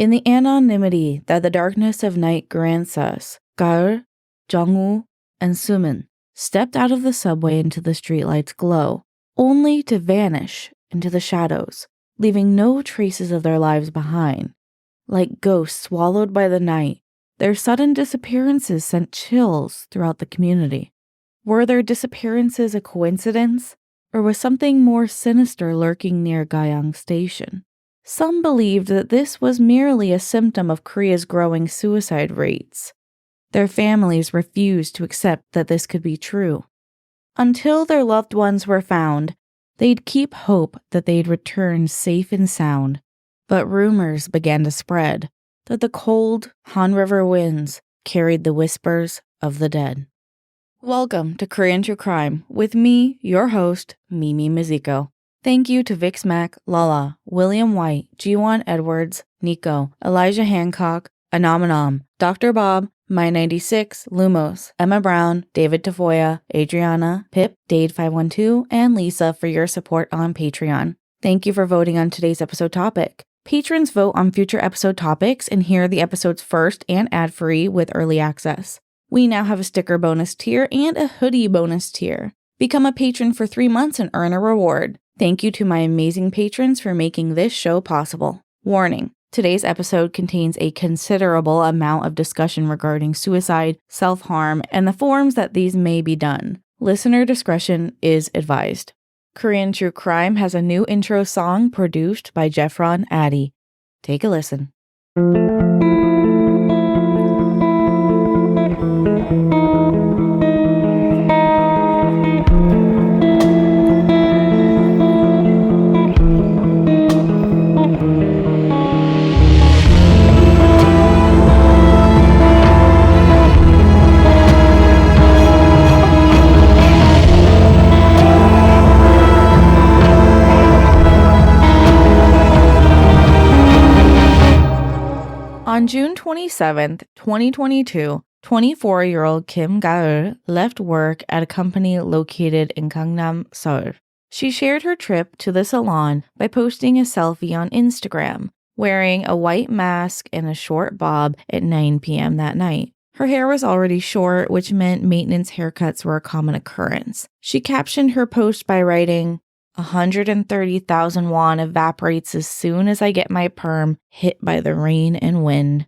In the anonymity that the darkness of night grants us, Gaul, Jongwoo, and Sumin stepped out of the subway into the streetlight's glow, only to vanish into the shadows, leaving no traces of their lives behind. Like ghosts swallowed by the night, their sudden disappearances sent chills throughout the community. Were their disappearances a coincidence, or was something more sinister lurking near Gayang Station? Some believed that this was merely a symptom of Korea's growing suicide rates. Their families refused to accept that this could be true. Until their loved ones were found, they'd keep hope that they'd return safe and sound. But rumors began to spread that the cold Han River winds carried the whispers of the dead. Welcome to Korean True Crime with me, your host, Mimi Mizuko. Thank you to Vix Mac, Lala, William White, Jiwon Edwards, Nico, Elijah Hancock, Anomanam, Dr. Bob, My96, Lumos, Emma Brown, David Tafoya, Adriana, Pip, Dade512, and Lisa for your support on Patreon. Thank you for voting on today's episode topic. Patrons vote on future episode topics and hear the episodes first and ad-free with early access. We now have a sticker bonus tier and a hoodie bonus tier. Become a patron for 3 months and earn a reward. Thank you to my amazing patrons for making this show possible. Warning: today's episode contains a considerable amount of discussion regarding suicide, self-harm, and the forms that these may be done. Listener discretion is advised. Korean True Crime has a new intro song produced by Jeffron Addy. Take a listen. On June 27, 2022, 24-year-old Kim Gaul left work at a company located in Gangnam, Seoul. She shared her trip to the salon by posting a selfie on Instagram, wearing a white mask and a short bob at 9 p.m. that night. Her hair was already short, which meant maintenance haircuts were a common occurrence. She captioned her post by writing, 130,000 won evaporates as soon as I get my perm hit by the rain and wind.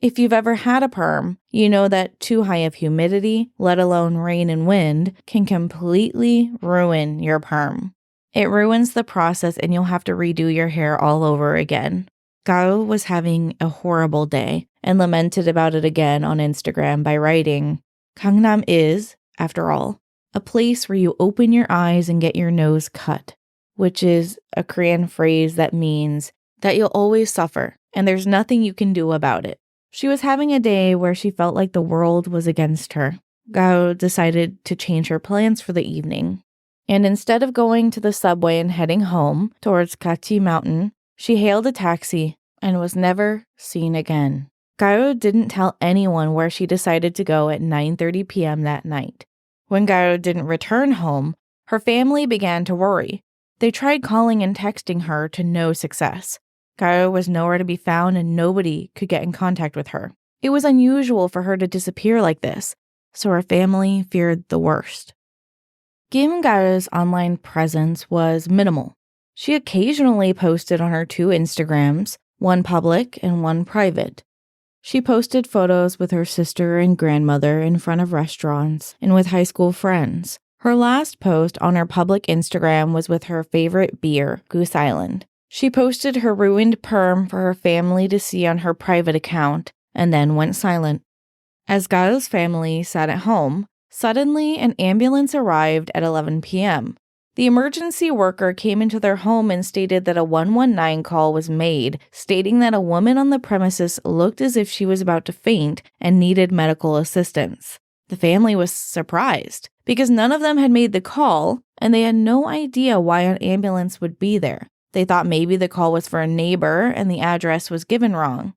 If you've ever had a perm, you know that too high of humidity, let alone rain and wind, can completely ruin your perm. It ruins the process and you'll have to redo your hair all over again. Gao was having a horrible day and lamented about it again on Instagram by writing, Gangnam is, after all, a place where you open your eyes and get your nose cut, which is a Korean phrase that means that you'll always suffer and there's nothing you can do about it. She was having a day where she felt like the world was against her. Gao decided to change her plans for the evening. And instead of going to the subway and heading home towards Kachi Mountain, she hailed a taxi and was never seen again. Gao didn't tell anyone where she decided to go at 9:30 p.m. that night. When Gao didn't return home, her family began to worry. They tried calling and texting her to no success. Gao was nowhere to be found and nobody could get in contact with her. It was unusual for her to disappear like this, so her family feared the worst. Kim Gao's online presence was minimal. She occasionally posted on her 2 Instagrams, one public and one private. She posted photos with her sister and grandmother in front of restaurants and with high school friends. Her last post on her public Instagram was with her favorite beer, Goose Island. She posted her ruined perm for her family to see on her private account and then went silent. As Gao's family sat at home, suddenly an ambulance arrived at 11 p.m. The emergency worker came into their home and stated that a 119 call was made, stating that a woman on the premises looked as if she was about to faint and needed medical assistance. The family was surprised because none of them had made the call and they had no idea why an ambulance would be there. They thought maybe the call was for a neighbor and the address was given wrong.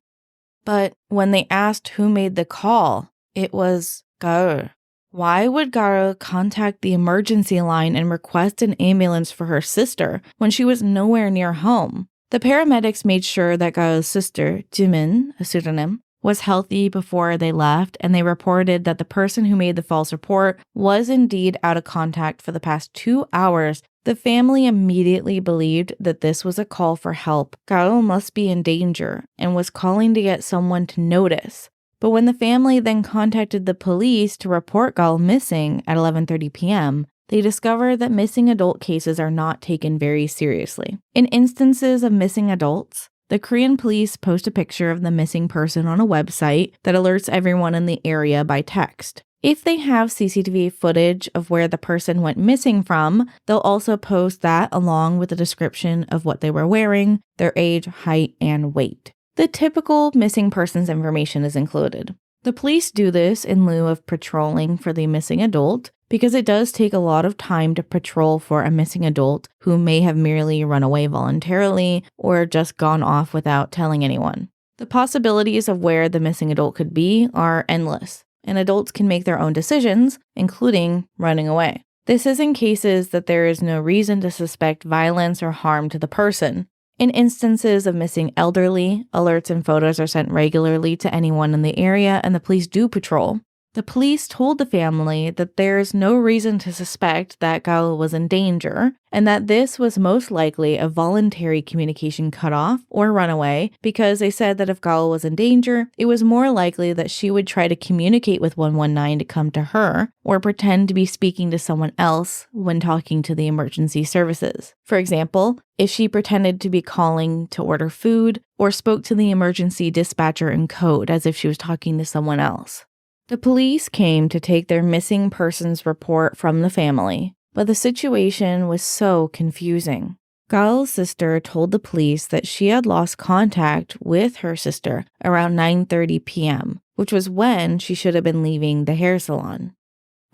But when they asked who made the call, it was Gaul. Why would Gaul contact the emergency line and request an ambulance for her sister when she was nowhere near home? The paramedics made sure that Gaul's sister, Jimin, a pseudonym, was healthy before they left, and they reported that the person who made the false report was indeed out of contact for the past 2 hours. The family immediately believed that this was a call for help. Gaul must be in danger and was calling to get someone to notice. But when the family then contacted the police to report Gaul missing at 11:30 p.m., they discovered that missing adult cases are not taken very seriously. In instances of missing adults, the Korean police post a picture of the missing person on a website that alerts everyone in the area by text. If they have CCTV footage of where the person went missing from, they'll also post that along with a description of what they were wearing, their age, height, and weight. The typical missing persons information is included. The police do this in lieu of patrolling for the missing adult because it does take a lot of time to patrol for a missing adult who may have merely run away voluntarily or just gone off without telling anyone. The possibilities of where the missing adult could be are endless, and adults can make their own decisions, including running away. This is in cases that there is no reason to suspect violence or harm to the person. In instances of missing elderly, alerts and photos are sent regularly to anyone in the area, and the police do patrol. The police told the family that there is no reason to suspect that Gaul was in danger, and that this was most likely a voluntary communication cutoff or runaway, because they said that if Gaul was in danger, it was more likely that she would try to communicate with 119 to come to her, or pretend to be speaking to someone else when talking to the emergency services. For example, if she pretended to be calling to order food, or spoke to the emergency dispatcher in code as if she was talking to someone else. The police came to take their missing persons report from the family, but the situation was so confusing. Gaul's sister told the police that she had lost contact with her sister around 9:30 p.m., which was when she should have been leaving the hair salon.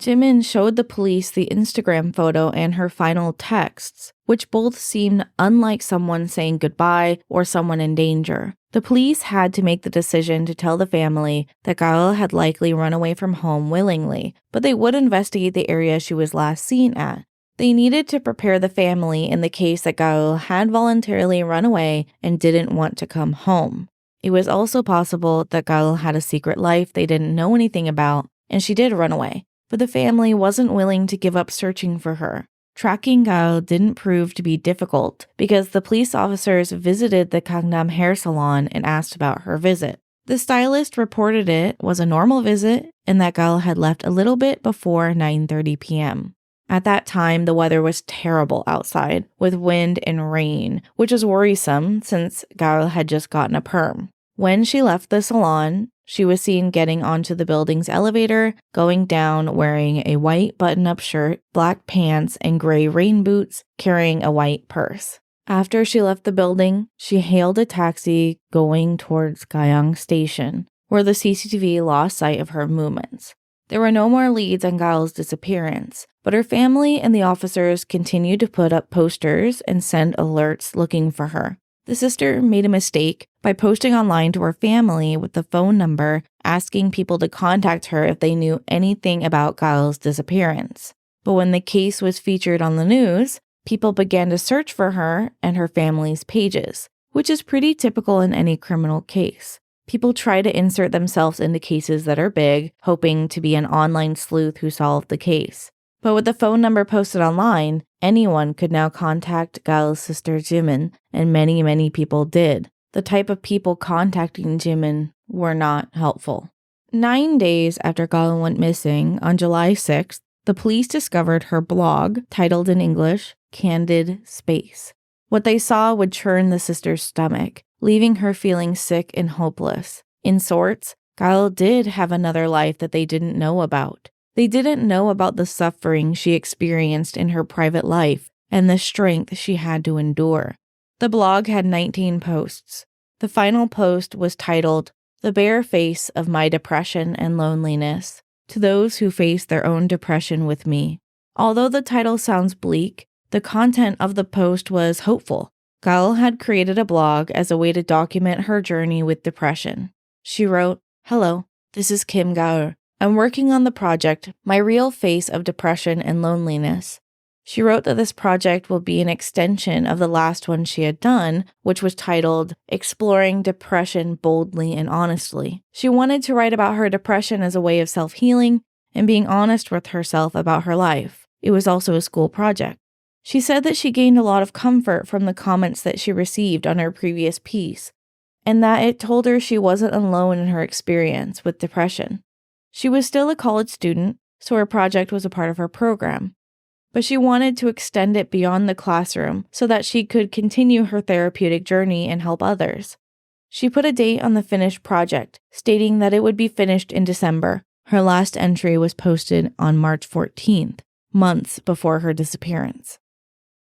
Jimin showed the police the Instagram photo and her final texts, which both seemed unlike someone saying goodbye or someone in danger. The police had to make the decision to tell the family that Gaul had likely run away from home willingly, but they would investigate the area she was last seen at. They needed to prepare the family in the case that Gaul had voluntarily run away and didn't want to come home. It was also possible that Gaul had a secret life they didn't know anything about, and she did run away. But the family wasn't willing to give up searching for her. Tracking Gaul didn't prove to be difficult because the police officers visited the Gangnam hair salon and asked about her visit. The stylist reported it was a normal visit and that Gaul had left a little bit before 9:30 p.m. At that time, the weather was terrible outside with wind and rain, which was worrisome since Gaul had just gotten a perm. When she left the salon, she was seen getting onto the building's elevator, going down wearing a white button-up shirt, black pants, and gray rain boots, carrying a white purse. After she left the building, she hailed a taxi going towards Gayang Station, where the CCTV lost sight of her movements. There were no more leads on Gaul's disappearance, but her family and the officers continued to put up posters and send alerts looking for her. The sister made a mistake by posting online to her family with the phone number asking people to contact her if they knew anything about Gaul's disappearance. But when the case was featured on the news, people began to search for her and her family's pages, which is pretty typical in any criminal case. People try to insert themselves into cases that are big, hoping to be an online sleuth who solved the case. But with the phone number posted online, anyone could now contact Gaul's sister Jimin, and many people did. The type of people contacting Jimin were not helpful. 9 days after Gaul went missing, on July 6th, the police discovered her blog, titled in English, Candid Space. What they saw would churn the sister's stomach, leaving her feeling sick and hopeless. In sorts, Gaul did have another life that they didn't know about. They didn't know about the suffering she experienced in her private life and the strength she had to endure. The blog had 19 posts. The final post was titled, The Bare Face of My Depression and Loneliness, to those who face their own depression with me. Although the title sounds bleak, the content of the post was hopeful. Gaul had created a blog as a way to document her journey with depression. She wrote, Hello, this is Kim Gaul. I'm working on the project, My Real Face of Depression and Loneliness. She wrote that this project will be an extension of the last one she had done, which was titled Exploring Depression Boldly and Honestly. She wanted to write about her depression as a way of self-healing and being honest with herself about her life. It was also a school project. She said that she gained a lot of comfort from the comments that she received on her previous piece, and that it told her she wasn't alone in her experience with depression. She was still a college student, so her project was a part of her program, but she wanted to extend it beyond the classroom so that she could continue her therapeutic journey and help others. She put a date on the finished project, stating that it would be finished in December. Her last entry was posted on March 14th, months before her disappearance.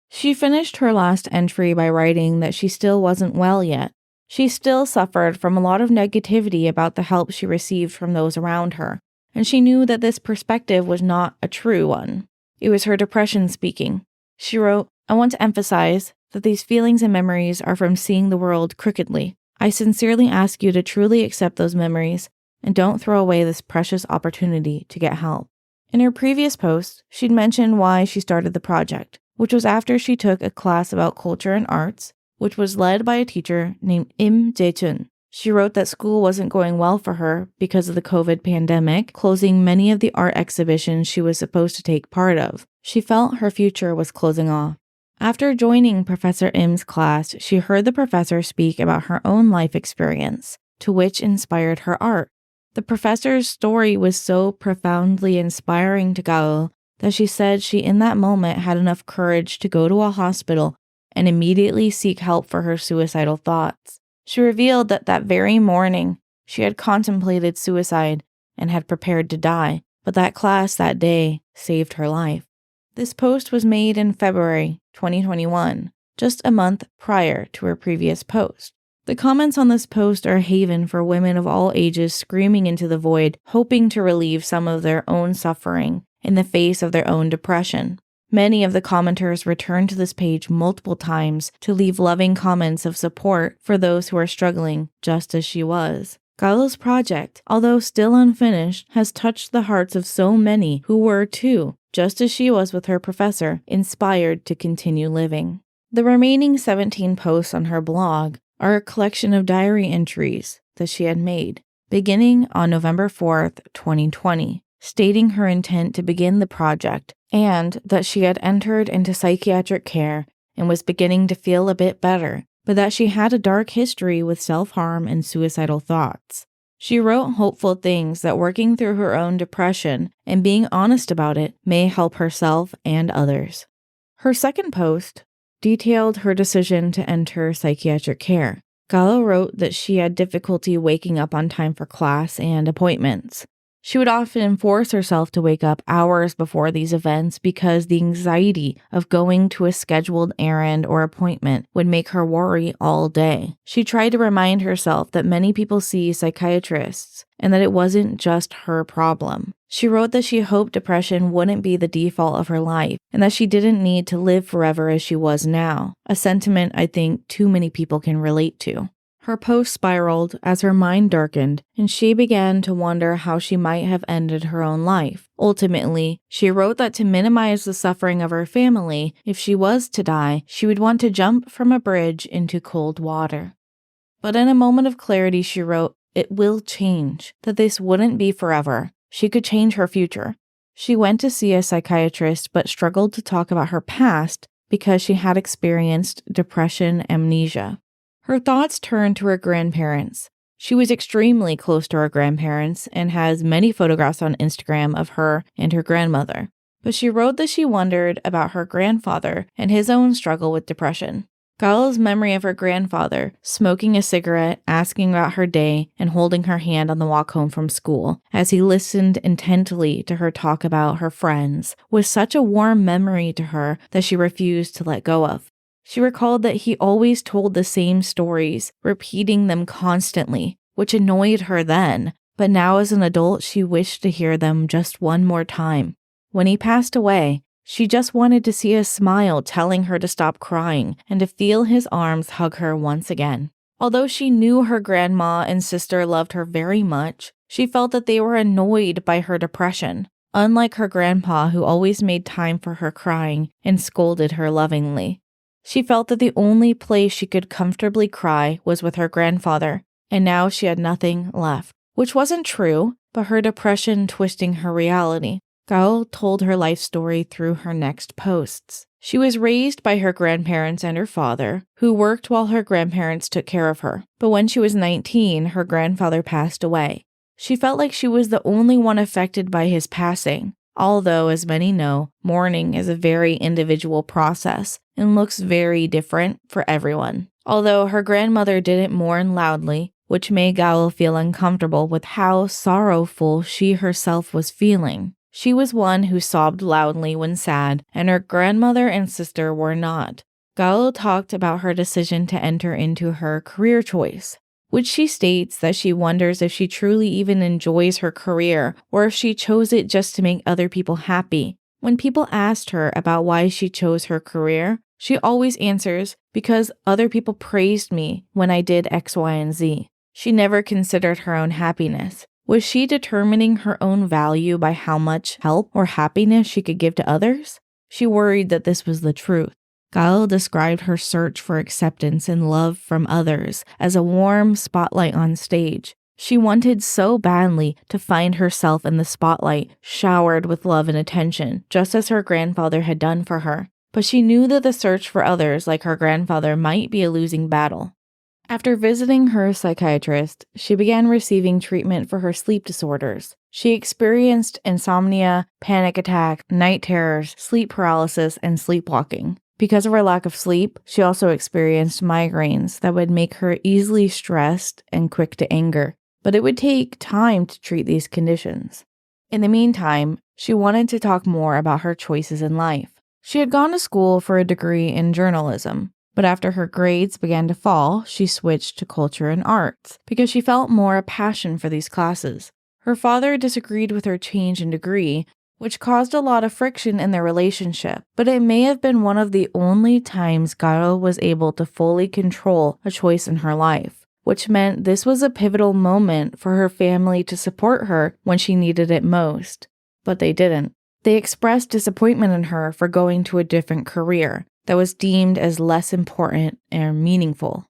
She finished her last entry by writing that she still wasn't well yet. She still suffered from a lot of negativity about the help she received from those around her, and she knew that this perspective was not a true one. It was her depression speaking. She wrote, "I want to emphasize that these feelings and memories are from seeing the world crookedly. I sincerely ask you to truly accept those memories and don't throw away this precious opportunity to get help." In her previous post, she'd mentioned why she started the project, which was after she took a class about culture and arts, which was led by a teacher named Im Jae-chun. She wrote that school wasn't going well for her because of the COVID pandemic, closing many of the art exhibitions she was supposed to take part of. She felt her future was closing off. After joining Professor Im's class, she heard the professor speak about her own life experience, to which inspired her art. The professor's story was so profoundly inspiring to Gao that she said she in that moment had enough courage to go to a hospital and immediately seek help for her suicidal thoughts. She revealed that that very morning, she had contemplated suicide and had prepared to die, but that class that day saved her life. This post was made in February 2021, just a month prior to her previous post. The comments on this post are a haven for women of all ages screaming into the void, hoping to relieve some of their own suffering in the face of their own depression. Many of the commenters return to this page multiple times to leave loving comments of support for those who are struggling just as she was. Galo's project, although still unfinished, has touched the hearts of so many who were too, just as she was with her professor, inspired to continue living. The remaining 17 posts on her blog are a collection of diary entries that she had made, beginning on November 4th, 2020, stating her intent to begin the project and that she had entered into psychiatric care and was beginning to feel a bit better, but that she had a dark history with self-harm and suicidal thoughts. She wrote hopeful things that working through her own depression and being honest about it may help herself and others. Her second post detailed her decision to enter psychiatric care. Galo wrote that she had difficulty waking up on time for class and appointments. She would often force herself to wake up hours before these events because the anxiety of going to a scheduled errand or appointment would make her worry all day. She tried to remind herself that many people see psychiatrists and that it wasn't just her problem. She wrote that she hoped depression wouldn't be the default of her life and that she didn't need to live forever as she was now, a sentiment I think too many people can relate to. Her post spiraled as her mind darkened, and she began to wonder how she might have ended her own life. Ultimately, she wrote that to minimize the suffering of her family, if she was to die, she would want to jump from a bridge into cold water. But in a moment of clarity, she wrote, "It will change, that this wouldn't be forever. She could change her future." She went to see a psychiatrist but struggled to talk about her past because she had experienced depression amnesia. Her thoughts turned to her grandparents. She was extremely close to her grandparents and has many photographs on Instagram of her and her grandmother. But she wrote that she wondered about her grandfather and his own struggle with depression. Galo's memory of her grandfather, smoking a cigarette, asking about her day, and holding her hand on the walk home from school, as he listened intently to her talk about her friends, was such a warm memory to her that she refused to let go of. She recalled that he always told the same stories, repeating them constantly, which annoyed her then, but now as an adult she wished to hear them just one more time. When he passed away, she just wanted to see a smile telling her to stop crying and to feel his arms hug her once again. Although she knew her grandma and sister loved her very much, she felt that they were annoyed by her depression. unlike her grandpa who always made time for her crying and scolded her lovingly. She felt that the only place she could comfortably cry was with her grandfather, and now she had nothing left. Which wasn't true, but her depression twisting her reality. Gao told her life story through her next posts. She was raised by her grandparents and her father, who worked while her grandparents took care of her. But when she was 19, her grandfather passed away. She felt like she was the only one affected by his passing. Although, as many know, mourning is a very individual process and looks very different for everyone. Although her grandmother didn't mourn loudly, which made Gao feel uncomfortable with how sorrowful she herself was feeling. She was one who sobbed loudly when sad, and her grandmother and sister were not. Gao talked about her decision to enter into her career choice, which she states that she wonders if she truly even enjoys her career or if she chose it just to make other people happy. When people asked her about why she chose her career, she always answers, because other people praised me when I did X, Y, and Z. She never considered her own happiness. Was she determining her own value by how much help or happiness she could give to others? She worried that this was the truth. Gao described her search for acceptance and love from others as a warm spotlight on stage. She wanted so badly to find herself in the spotlight, showered with love and attention, just as her grandfather had done for her. But she knew that the search for others like her grandfather might be a losing battle. After visiting her psychiatrist, she began receiving treatment for her sleep disorders. She experienced insomnia, panic attack, night terrors, sleep paralysis, and sleepwalking. Because of her lack of sleep, she also experienced migraines that would make her easily stressed and quick to anger. But it would take time to treat these conditions. In the meantime, she wanted to talk more about her choices in life. She had gone to school for a degree in journalism. But after her grades began to fall, she switched to culture and arts because she felt more a passion for these classes. Her father disagreed with her change in degree, which caused a lot of friction in their relationship, but it may have been one of the only times Gao was able to fully control a choice in her life, which meant this was a pivotal moment for her family to support her when she needed it most. But they didn't. They expressed disappointment in her for going to a different career that was deemed as less important and meaningful.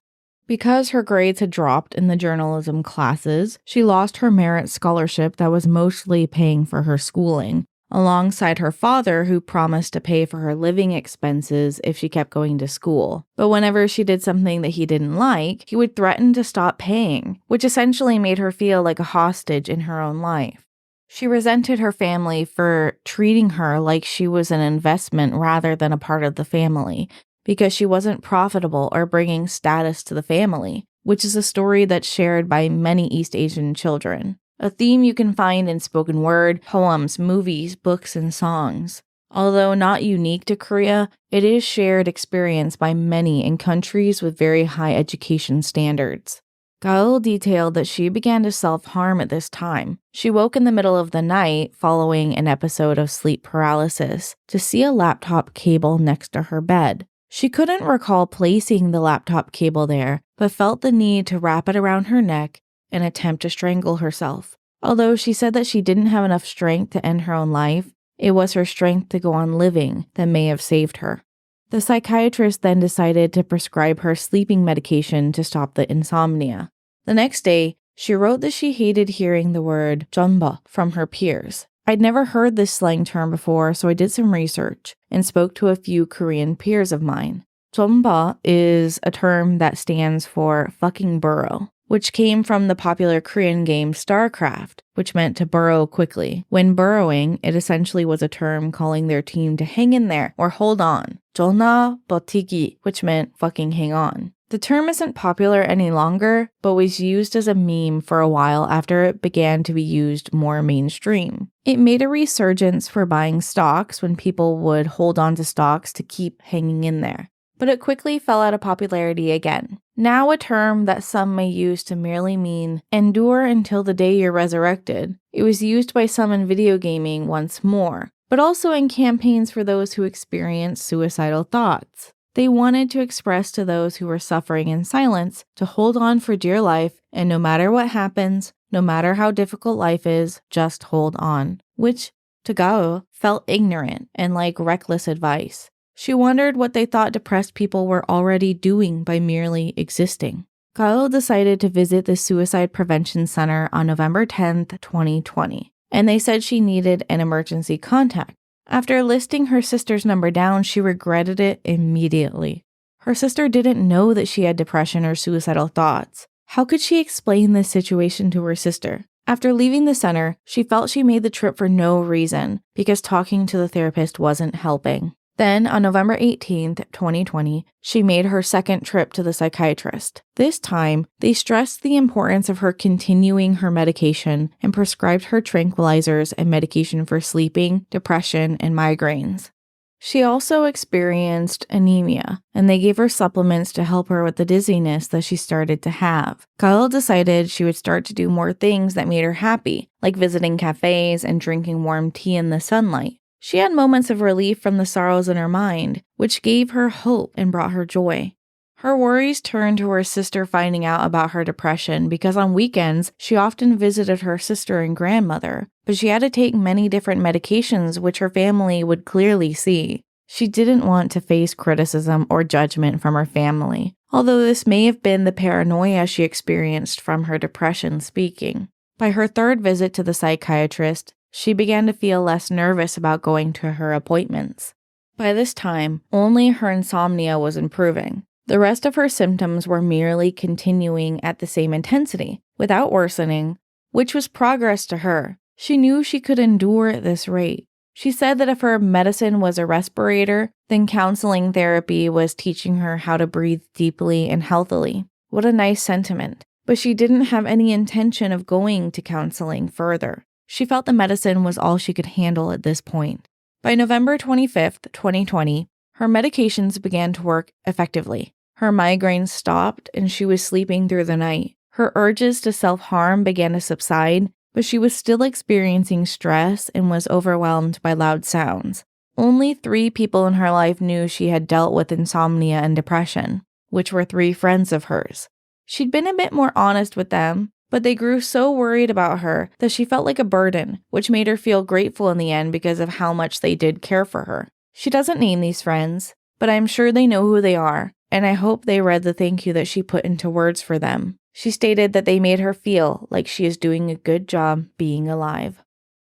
Because her grades had dropped in the journalism classes, she lost her merit scholarship that was mostly paying for her schooling, alongside her father who promised to pay for her living expenses if she kept going to school. But whenever she did something that he didn't like, he would threaten to stop paying, which essentially made her feel like a hostage in her own life. She resented her family for treating her like she was an investment rather than a part of the family, because she wasn't profitable or bringing status to the family, which is a story that's shared by many East Asian children. A theme you can find in spoken word, poems, movies, books, and songs. Although not unique to Korea, it is shared experience by many in countries with very high education standards. Gao detailed that she began to self-harm at this time. She woke in the middle of the night following an episode of sleep paralysis to see a laptop cable next to her bed. She couldn't recall placing the laptop cable there, but felt the need to wrap it around her neck and attempt to strangle herself. Although she said that she didn't have enough strength to end her own life, it was her strength to go on living that may have saved her. The psychiatrist then decided to prescribe her sleeping medication to stop the insomnia. The next day, she wrote that she hated hearing the word "전바" from her peers. I'd never heard this slang term before, so I did some research and spoke to a few Korean peers of mine. 전바 is a term that stands for fucking burrow, which came from the popular Korean game StarCraft, which meant to burrow quickly. When burrowing, it essentially was a term calling their team to hang in there or hold on. 전화 버티기, which meant fucking hang on. The term isn't popular any longer, but was used as a meme for a while after it began to be used more mainstream. It made a resurgence for buying stocks when people would hold on to stocks to keep hanging in there. But it quickly fell out of popularity again. Now a term that some may use to merely mean endure until the day you're resurrected. It was used by some in video gaming once more, but also in campaigns for those who experience suicidal thoughts. They wanted to express to those who were suffering in silence to hold on for dear life, and no matter what happens, no matter how difficult life is, just hold on, which to Gao felt ignorant and like reckless advice. She wondered what they thought depressed people were already doing by merely existing. Gao decided to visit the Suicide Prevention Center on November 10th, 2020, and they said she needed an emergency contact. After listing her sister's number down, she regretted it immediately. Her sister didn't know that she had depression or suicidal thoughts. How could she explain this situation to her sister? After leaving the center, she felt she made the trip for no reason because talking to the therapist wasn't helping. Then, on November 18th, 2020, she made her second trip to the psychiatrist. This time, they stressed the importance of her continuing her medication and prescribed her tranquilizers and medication for sleeping, depression, and migraines. She also experienced anemia, and they gave her supplements to help her with the dizziness that she started to have. Kyle decided she would start to do more things that made her happy, like visiting cafes and drinking warm tea in the sunlight. She had moments of relief from the sorrows in her mind, which gave her hope and brought her joy. Her worries turned to her sister finding out about her depression because on weekends, she often visited her sister and grandmother, but she had to take many different medications which her family would clearly see. She didn't want to face criticism or judgment from her family, although this may have been the paranoia she experienced from her depression speaking. By her third visit to the psychiatrist, she began to feel less nervous about going to her appointments. By this time, only her insomnia was improving. The rest of her symptoms were merely continuing at the same intensity, without worsening, which was progress to her. She knew she could endure at this rate. She said that if her medicine was a respirator, then counseling therapy was teaching her how to breathe deeply and healthily. What a nice sentiment. But she didn't have any intention of going to counseling further. She felt the medicine was all she could handle at this point. By November 25th, 2020, her medications began to work effectively. Her migraines stopped and she was sleeping through the night. Her urges to self-harm began to subside, but she was still experiencing stress and was overwhelmed by loud sounds. Only 3 people in her life knew she had dealt with insomnia and depression, which were 3 friends of hers. She'd been a bit more honest with them, but they grew so worried about her that she felt like a burden, which made her feel grateful in the end because of how much they did care for her. She doesn't name these friends, but I'm sure they know who they are, and I hope they read the thank you that she put into words for them. She stated that they made her feel like she is doing a good job being alive.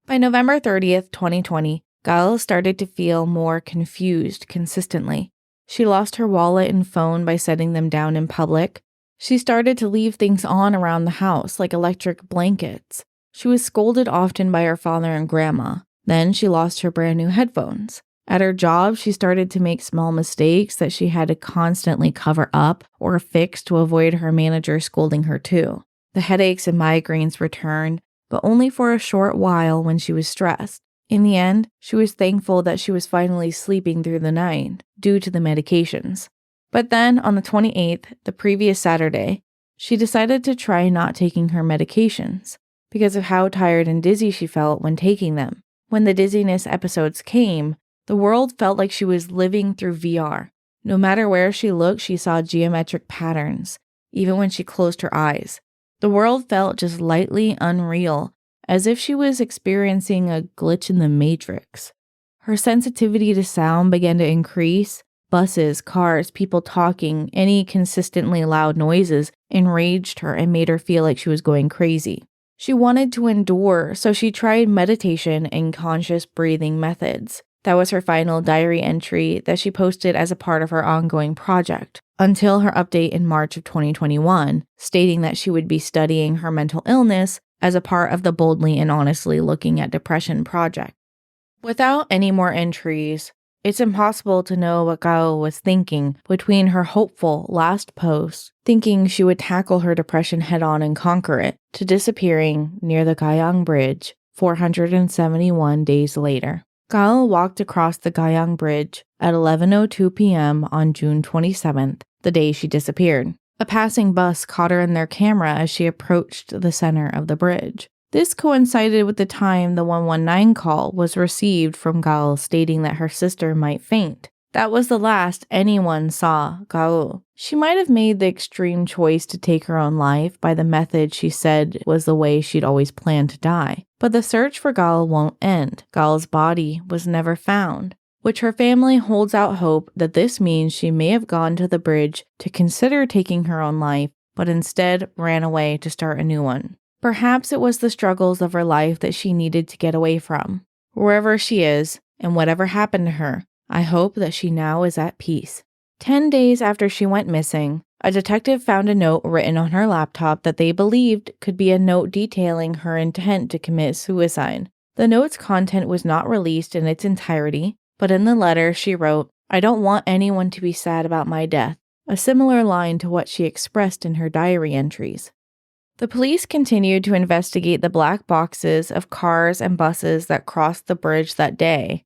By November 30th, 2020, Gail started to feel more confused consistently. She lost her wallet and phone by setting them down in public. She started to leave things on around the house, like electric blankets. She was scolded often by her father and grandma. Then she lost her brand new headphones. At her job, she started to make small mistakes that she had to constantly cover up or fix to avoid her manager scolding her too. The headaches and migraines returned, but only for a short while when she was stressed. In the end, she was thankful that she was finally sleeping through the night due to the medications. But then, on the 28th, the previous Saturday, she decided to try not taking her medications because of how tired and dizzy she felt when taking them. When the dizziness episodes came, the world felt like she was living through VR. No matter where she looked, she saw geometric patterns, even when she closed her eyes. The world felt just lightly unreal, as if she was experiencing a glitch in the matrix. Her sensitivity to sound began to increase. Buses, cars, people talking, any consistently loud noises enraged her and made her feel like she was going crazy. She wanted to endure, so she tried meditation and conscious breathing methods. That was her final diary entry that she posted as a part of her ongoing project, until her update in March of 2021, stating that she would be studying her mental illness as a part of the Boldly and Honestly Looking at Depression project. Without any more entries, it's impossible to know what Gao was thinking between her hopeful last post, thinking she would tackle her depression head-on and conquer it, to disappearing near the Gayang Bridge 471 days later. Gao walked across the Gayang Bridge at 11:02 p.m. on June 27th, the day she disappeared. A passing bus caught her in their camera as she approached the center of the bridge. This coincided with the time the 119 call was received from Gao stating that her sister might faint. That was the last anyone saw Gao. She might have made the extreme choice to take her own life by the method she said was the way she'd always planned to die. But the search for Gal won't end. Gal's body was never found, which her family holds out hope that this means she may have gone to the bridge to consider taking her own life, but instead ran away to start a new one. Perhaps it was the struggles of her life that she needed to get away from. Wherever she is, and whatever happened to her, I hope that she now is at peace. 10 days after she went missing, a detective found a note written on her laptop that they believed could be a note detailing her intent to commit suicide. The note's content was not released in its entirety, but in the letter she wrote, "I don't want anyone to be sad about my death," a similar line to what she expressed in her diary entries. The police continued to investigate the black boxes of cars and buses that crossed the bridge that day.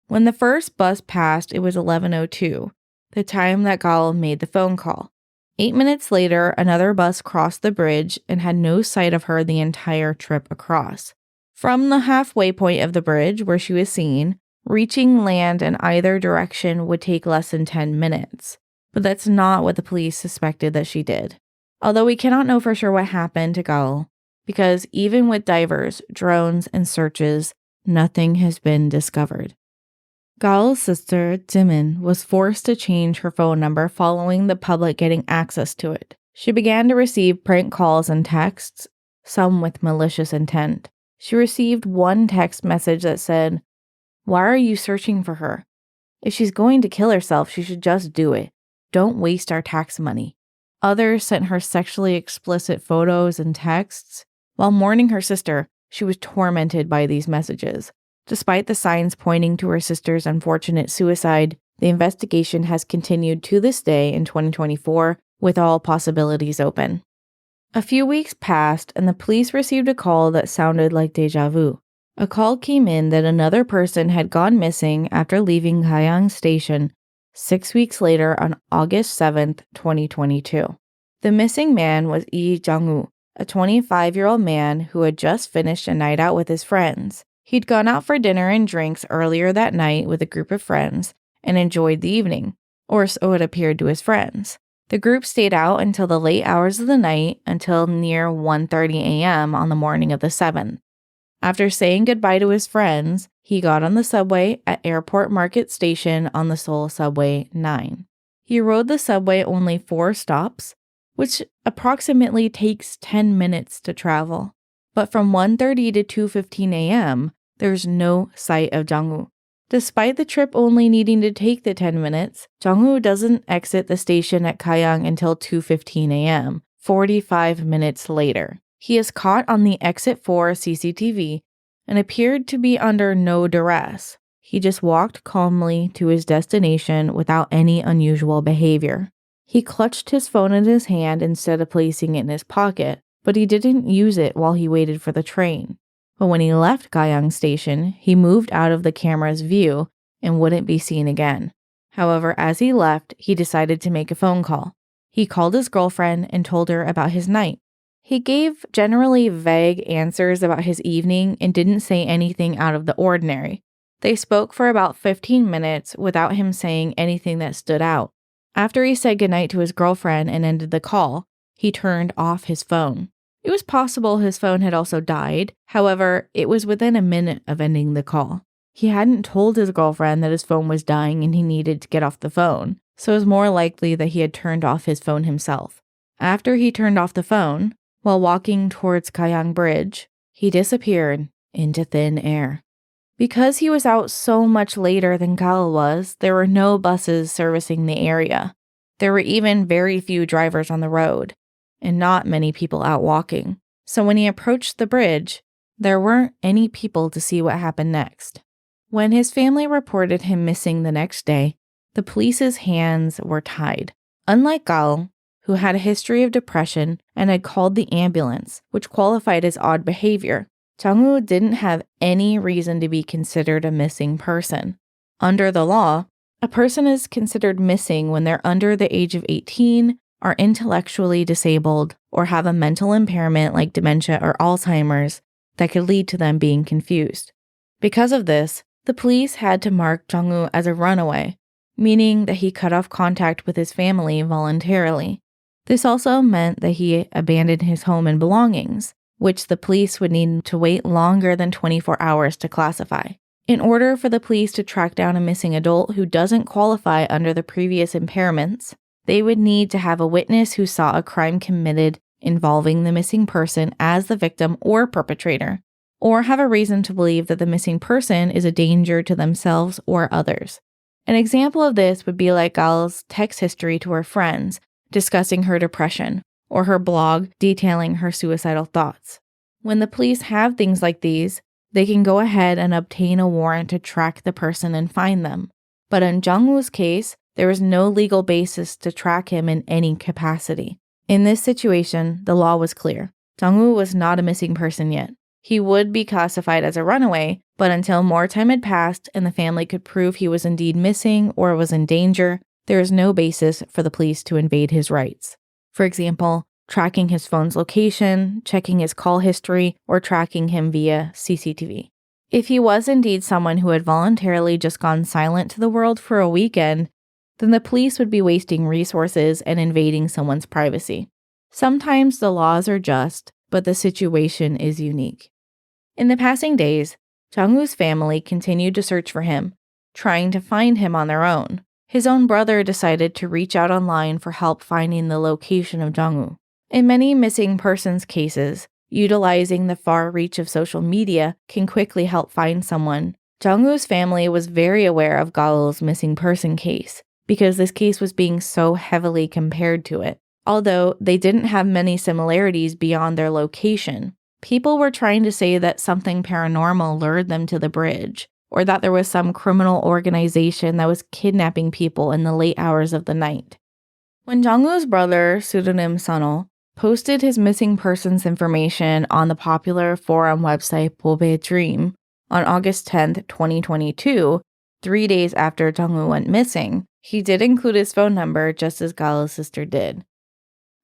When the first bus passed, it was 11:02, the time that Gal made the phone call. 8 minutes later, another bus crossed the bridge and had no sight of her the entire trip across. From the halfway point of the bridge where she was seen, reaching land in either direction would take less than 10 minutes. But that's not what the police suspected that she did. Although we cannot know for sure what happened to Gal, because even with divers, drones, and searches, nothing has been discovered. Gal's sister, Jimin, was forced to change her phone number following the public getting access to it. She began to receive prank calls and texts, some with malicious intent. She received one text message that said, "Why are you searching for her? If she's going to kill herself, she should just do it. Don't waste our tax money." Others sent her sexually explicit photos and texts. While mourning her sister, she was tormented by these messages. Despite the signs pointing to her sister's unfortunate suicide, the investigation has continued to this day in 2024, with all possibilities open. A few weeks passed, and the police received a call that sounded like déjà vu. A call came in that another person had gone missing after leaving Gayang Station 6 weeks later on August 7th, 2022. The missing man was Lee Jung-woo, a 25-year-old man who had just finished a night out with his friends. He'd gone out for dinner and drinks earlier that night with a group of friends and enjoyed the evening, or so it appeared to his friends. The group stayed out until the late hours of the night until near 1:30 a.m. on the morning of the 7th. After saying goodbye to his friends, he got on the subway at Airport Market Station on the Seoul Subway 9. He rode the subway only 4 stops, which approximately takes 10 minutes to travel. But from 1:30 to 2:15 a.m., there's no sight of Jung-woo. Despite the trip only needing to take the 10 minutes, Jung-woo doesn't exit the station at Gayang until 2:15 a.m., 45 minutes later. He is caught on the exit 4 CCTV and appeared to be under no duress. He just walked calmly to his destination without any unusual behavior. He clutched his phone in his hand instead of placing it in his pocket, but he didn't use it while he waited for the train. But when he left Gayang Station, he moved out of the camera's view and wouldn't be seen again. However, as he left, he decided to make a phone call. He called his girlfriend and told her about his night. He gave generally vague answers about his evening and didn't say anything out of the ordinary. They spoke for about 15 minutes without him saying anything that stood out. After he said goodnight to his girlfriend and ended the call, he turned off his phone. It was possible his phone had also died. However, it was within a minute of ending the call. He hadn't told his girlfriend that his phone was dying and he needed to get off the phone, so it was more likely that he had turned off his phone himself. After he turned off the phone, while walking towards Gayang Bridge, he disappeared into thin air. Because he was out so much later than Gal was, there were no buses servicing the area. There were even very few drivers on the road, and not many people out walking. So when he approached the bridge, there weren't any people to see what happened next. When his family reported him missing the next day, the police's hands were tied. Unlike Gal, who had a history of depression and had called the ambulance, which qualified as odd behavior, Jung-woo didn't have any reason to be considered a missing person. Under the law, a person is considered missing when they're under the age of 18, are intellectually disabled, or have a mental impairment like dementia or Alzheimer's that could lead to them being confused. Because of this, the police had to mark Jung-woo as a runaway, meaning that he cut off contact with his family voluntarily. This also meant that he abandoned his home and belongings, which the police would need to wait longer than 24 hours to classify. In order for the police to track down a missing adult who doesn't qualify under the previous impairments, they would need to have a witness who saw a crime committed involving the missing person as the victim or perpetrator, or have a reason to believe that the missing person is a danger to themselves or others. An example of this would be like Gal's text history to her friends, discussing her depression, or her blog detailing her suicidal thoughts. When the police have things like these, they can go ahead and obtain a warrant to track the person and find them. But in Jung-woo's case, there was no legal basis to track him in any capacity. In this situation, the law was clear. Jung-woo was not a missing person yet. He would be classified as a runaway, but until more time had passed and the family could prove he was indeed missing or was in danger, there is no basis for the police to invade his rights. For example, tracking his phone's location, checking his call history, or tracking him via CCTV. If he was indeed someone who had voluntarily just gone silent to the world for a weekend, then the police would be wasting resources and invading someone's privacy. Sometimes the laws are just, but the situation is unique. In the passing days, Jung-woo's family continued to search for him, trying to find him on their own. His own brother decided to reach out online for help finding the location of Jung-woo. In many missing persons cases, utilizing the far reach of social media can quickly help find someone. Jung-woo's family was very aware of Gal's missing person case, because this case was being so heavily compared to it. Although they didn't have many similarities beyond their location, people were trying to say that something paranormal lured them to the bridge, or that there was some criminal organization that was kidnapping people in the late hours of the night. When Jung-woo's brother, pseudonym Sunil, posted his missing persons information on the popular forum website Bobae Dream on August 10th, 2022, 3 days after Jung-woo went missing, he did include his phone number just as Gal's sister did.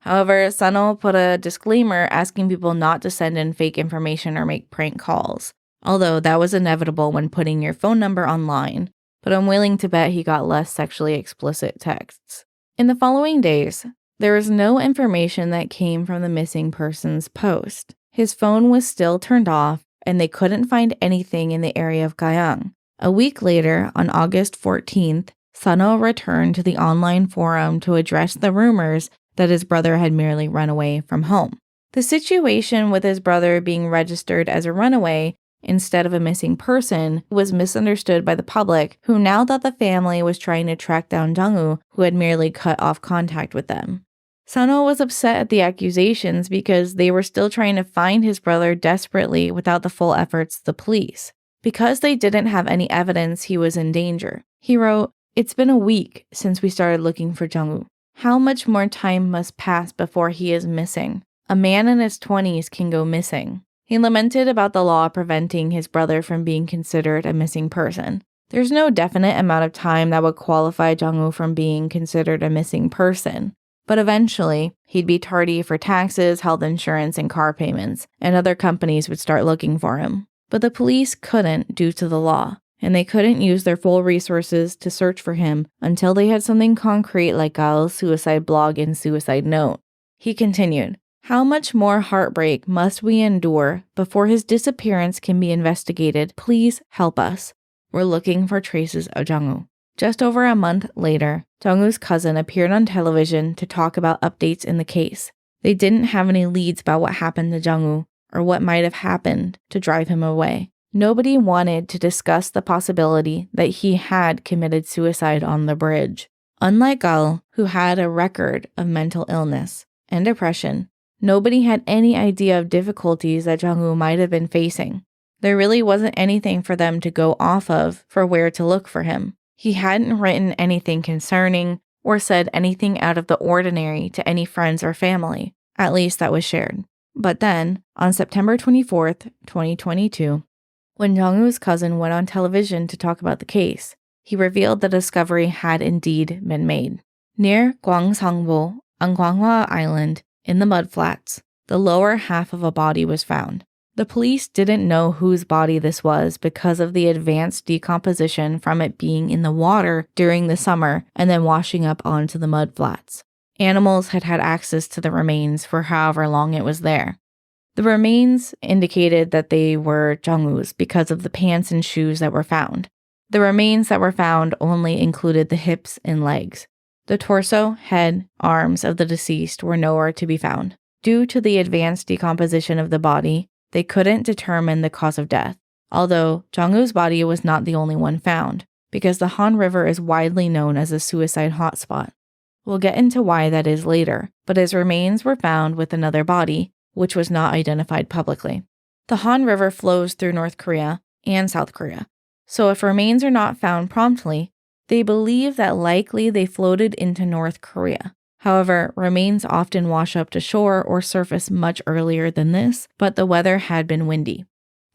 However, Sunil put a disclaimer asking people not to send in fake information or make prank calls, although that was inevitable when putting your phone number online, but I'm willing to bet he got less sexually explicit texts. In the following days, there was no information that came from the missing person's post. His phone was still turned off, and they couldn't find anything in the area of Gayang. A week later, on August 14th, Sunil returned to the online forum to address the rumors that his brother had merely run away from home. The situation with his brother being registered as a runaway instead of a missing person was misunderstood by the public, who now thought the family was trying to track down Jung-woo, who had merely cut off contact with them. Sunil was upset at the accusations because they were still trying to find his brother desperately without the full efforts of the police, because they didn't have any evidence he was in danger. He wrote, "It's been a week since we started looking for Jung-woo. How much more time must pass before he is missing? A man in his 20s can go missing." He lamented about the law preventing his brother from being considered a missing person. There's no definite amount of time that would qualify Jung-woo from being considered a missing person, but eventually, he'd be tardy for taxes, health insurance, and car payments, and other companies would start looking for him. But the police couldn't due to the law, and they couldn't use their full resources to search for him until they had something concrete like Gal's suicide blog and suicide note. He continued, "How much more heartbreak must we endure before his disappearance can be investigated? Please help us. We're looking for traces of Jung-woo." Just over a month later, Jung-woo's cousin appeared on television to talk about updates in the case. They didn't have any leads about what happened to Jung-woo or what might have happened to drive him away. Nobody wanted to discuss the possibility that he had committed suicide on the bridge. Unlike Gal, who had a record of mental illness and depression, nobody had any idea of difficulties that Jung-woo might have been facing. There really wasn't anything for them to go off of for where to look for him. He hadn't written anything concerning or said anything out of the ordinary to any friends or family, at least that was shared. But then, on September 24th, 2022, when Jung-woo's cousin went on television to talk about the case, he revealed the discovery had indeed been made. Near Gwangsangbo, on Gwanghwa Island, in the mudflats, the lower half of a body was found. The police didn't know whose body this was because of the advanced decomposition from it being in the water during the summer and then washing up onto the mud flats. Animals had had access to the remains for however long it was there. The remains indicated that they were Jung-woo's because of the pants and shoes that were found. The remains that were found only included the hips and legs. The torso, head, arms of the deceased were nowhere to be found. Due to the advanced decomposition of the body, they couldn't determine the cause of death, although Jung-woo's body was not the only one found, because the Han River is widely known as a suicide hotspot. We'll get into why that is later, but his remains were found with another body, which was not identified publicly. The Han River flows through North Korea and South Korea, so if remains are not found promptly, they believe that likely they floated into North Korea. However, remains often wash up to shore or surface much earlier than this, but the weather had been windy.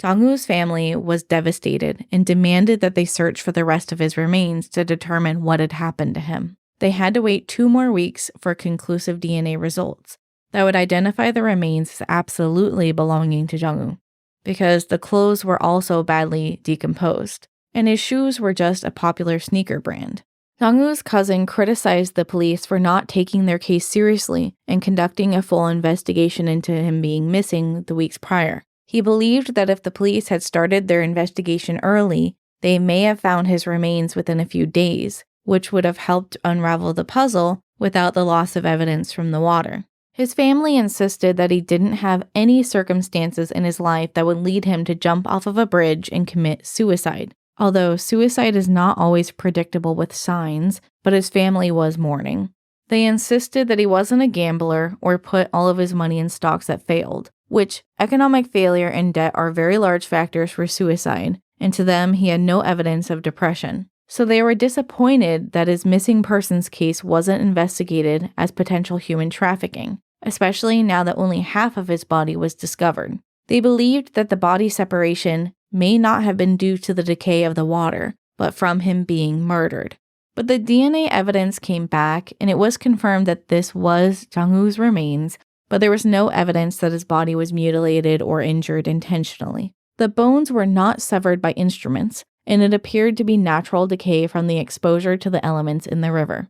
Jung-woo's family was devastated and demanded that they search for the rest of his remains to determine what had happened to him. They had to wait 2 more weeks for conclusive DNA results that would identify the remains as absolutely belonging to Jung-woo, because the clothes were also badly decomposed, and his shoes were just a popular sneaker brand. Jung-woo's cousin criticized the police for not taking their case seriously and conducting a full investigation into him being missing the weeks prior. He believed that if the police had started their investigation early, they may have found his remains within a few days, which would have helped unravel the puzzle without the loss of evidence from the water. His family insisted that he didn't have any circumstances in his life that would lead him to jump off of a bridge and commit suicide. Although suicide is not always predictable with signs, but his family was mourning. They insisted that he wasn't a gambler or put all of his money in stocks that failed, which economic failure and debt are very large factors for suicide, and to them he had no evidence of depression. So they were disappointed that his missing persons case wasn't investigated as potential human trafficking, especially now that only half of his body was discovered. They believed that the body separation may not have been due to the decay of the water, but from him being murdered. But the DNA evidence came back, and it was confirmed that this was Jung-woo's remains, but there was no evidence that his body was mutilated or injured intentionally. The bones were not severed by instruments, and it appeared to be natural decay from the exposure to the elements in the river.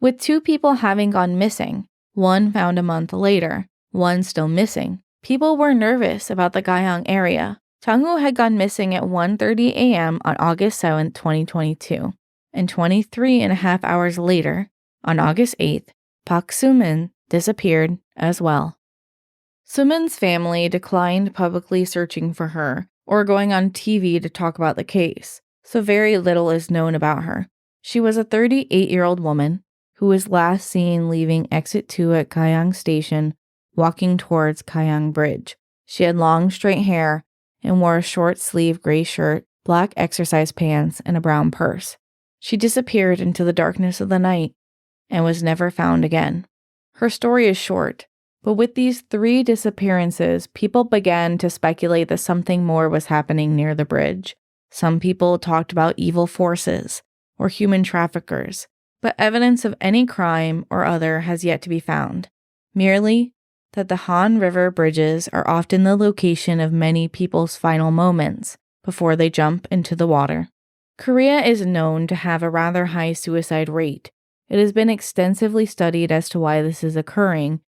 With 2 people having gone missing, one found a month later, one still missing, people were nervous about the Gayang area. Jung-woo had gone missing at 1:30 a.m. on August 7, 2022, and 23.5 hours later, on August 8th, Park Soo-min disappeared as well. Soo-min's family declined publicly searching for her or going on TV to talk about the case, so very little is known about her. She was a 38-year-old woman who was last seen leaving exit 2 at Gayang Station, walking towards Gayang Bridge. She had long, straight hair and wore a short-sleeved gray shirt, black exercise pants, and a brown purse. She disappeared into the darkness of the night and was never found again. Her story is short, but with these 3 disappearances, people began to speculate that something more was happening near the bridge. Some people talked about evil forces or human traffickers, but evidence of any crime or other has yet to be found. Merely that the Han River bridges are often the location of many people's final moments before they jump into the water. Korea is known to have a rather high suicide rate. It has been extensively studied as to why this is occurring.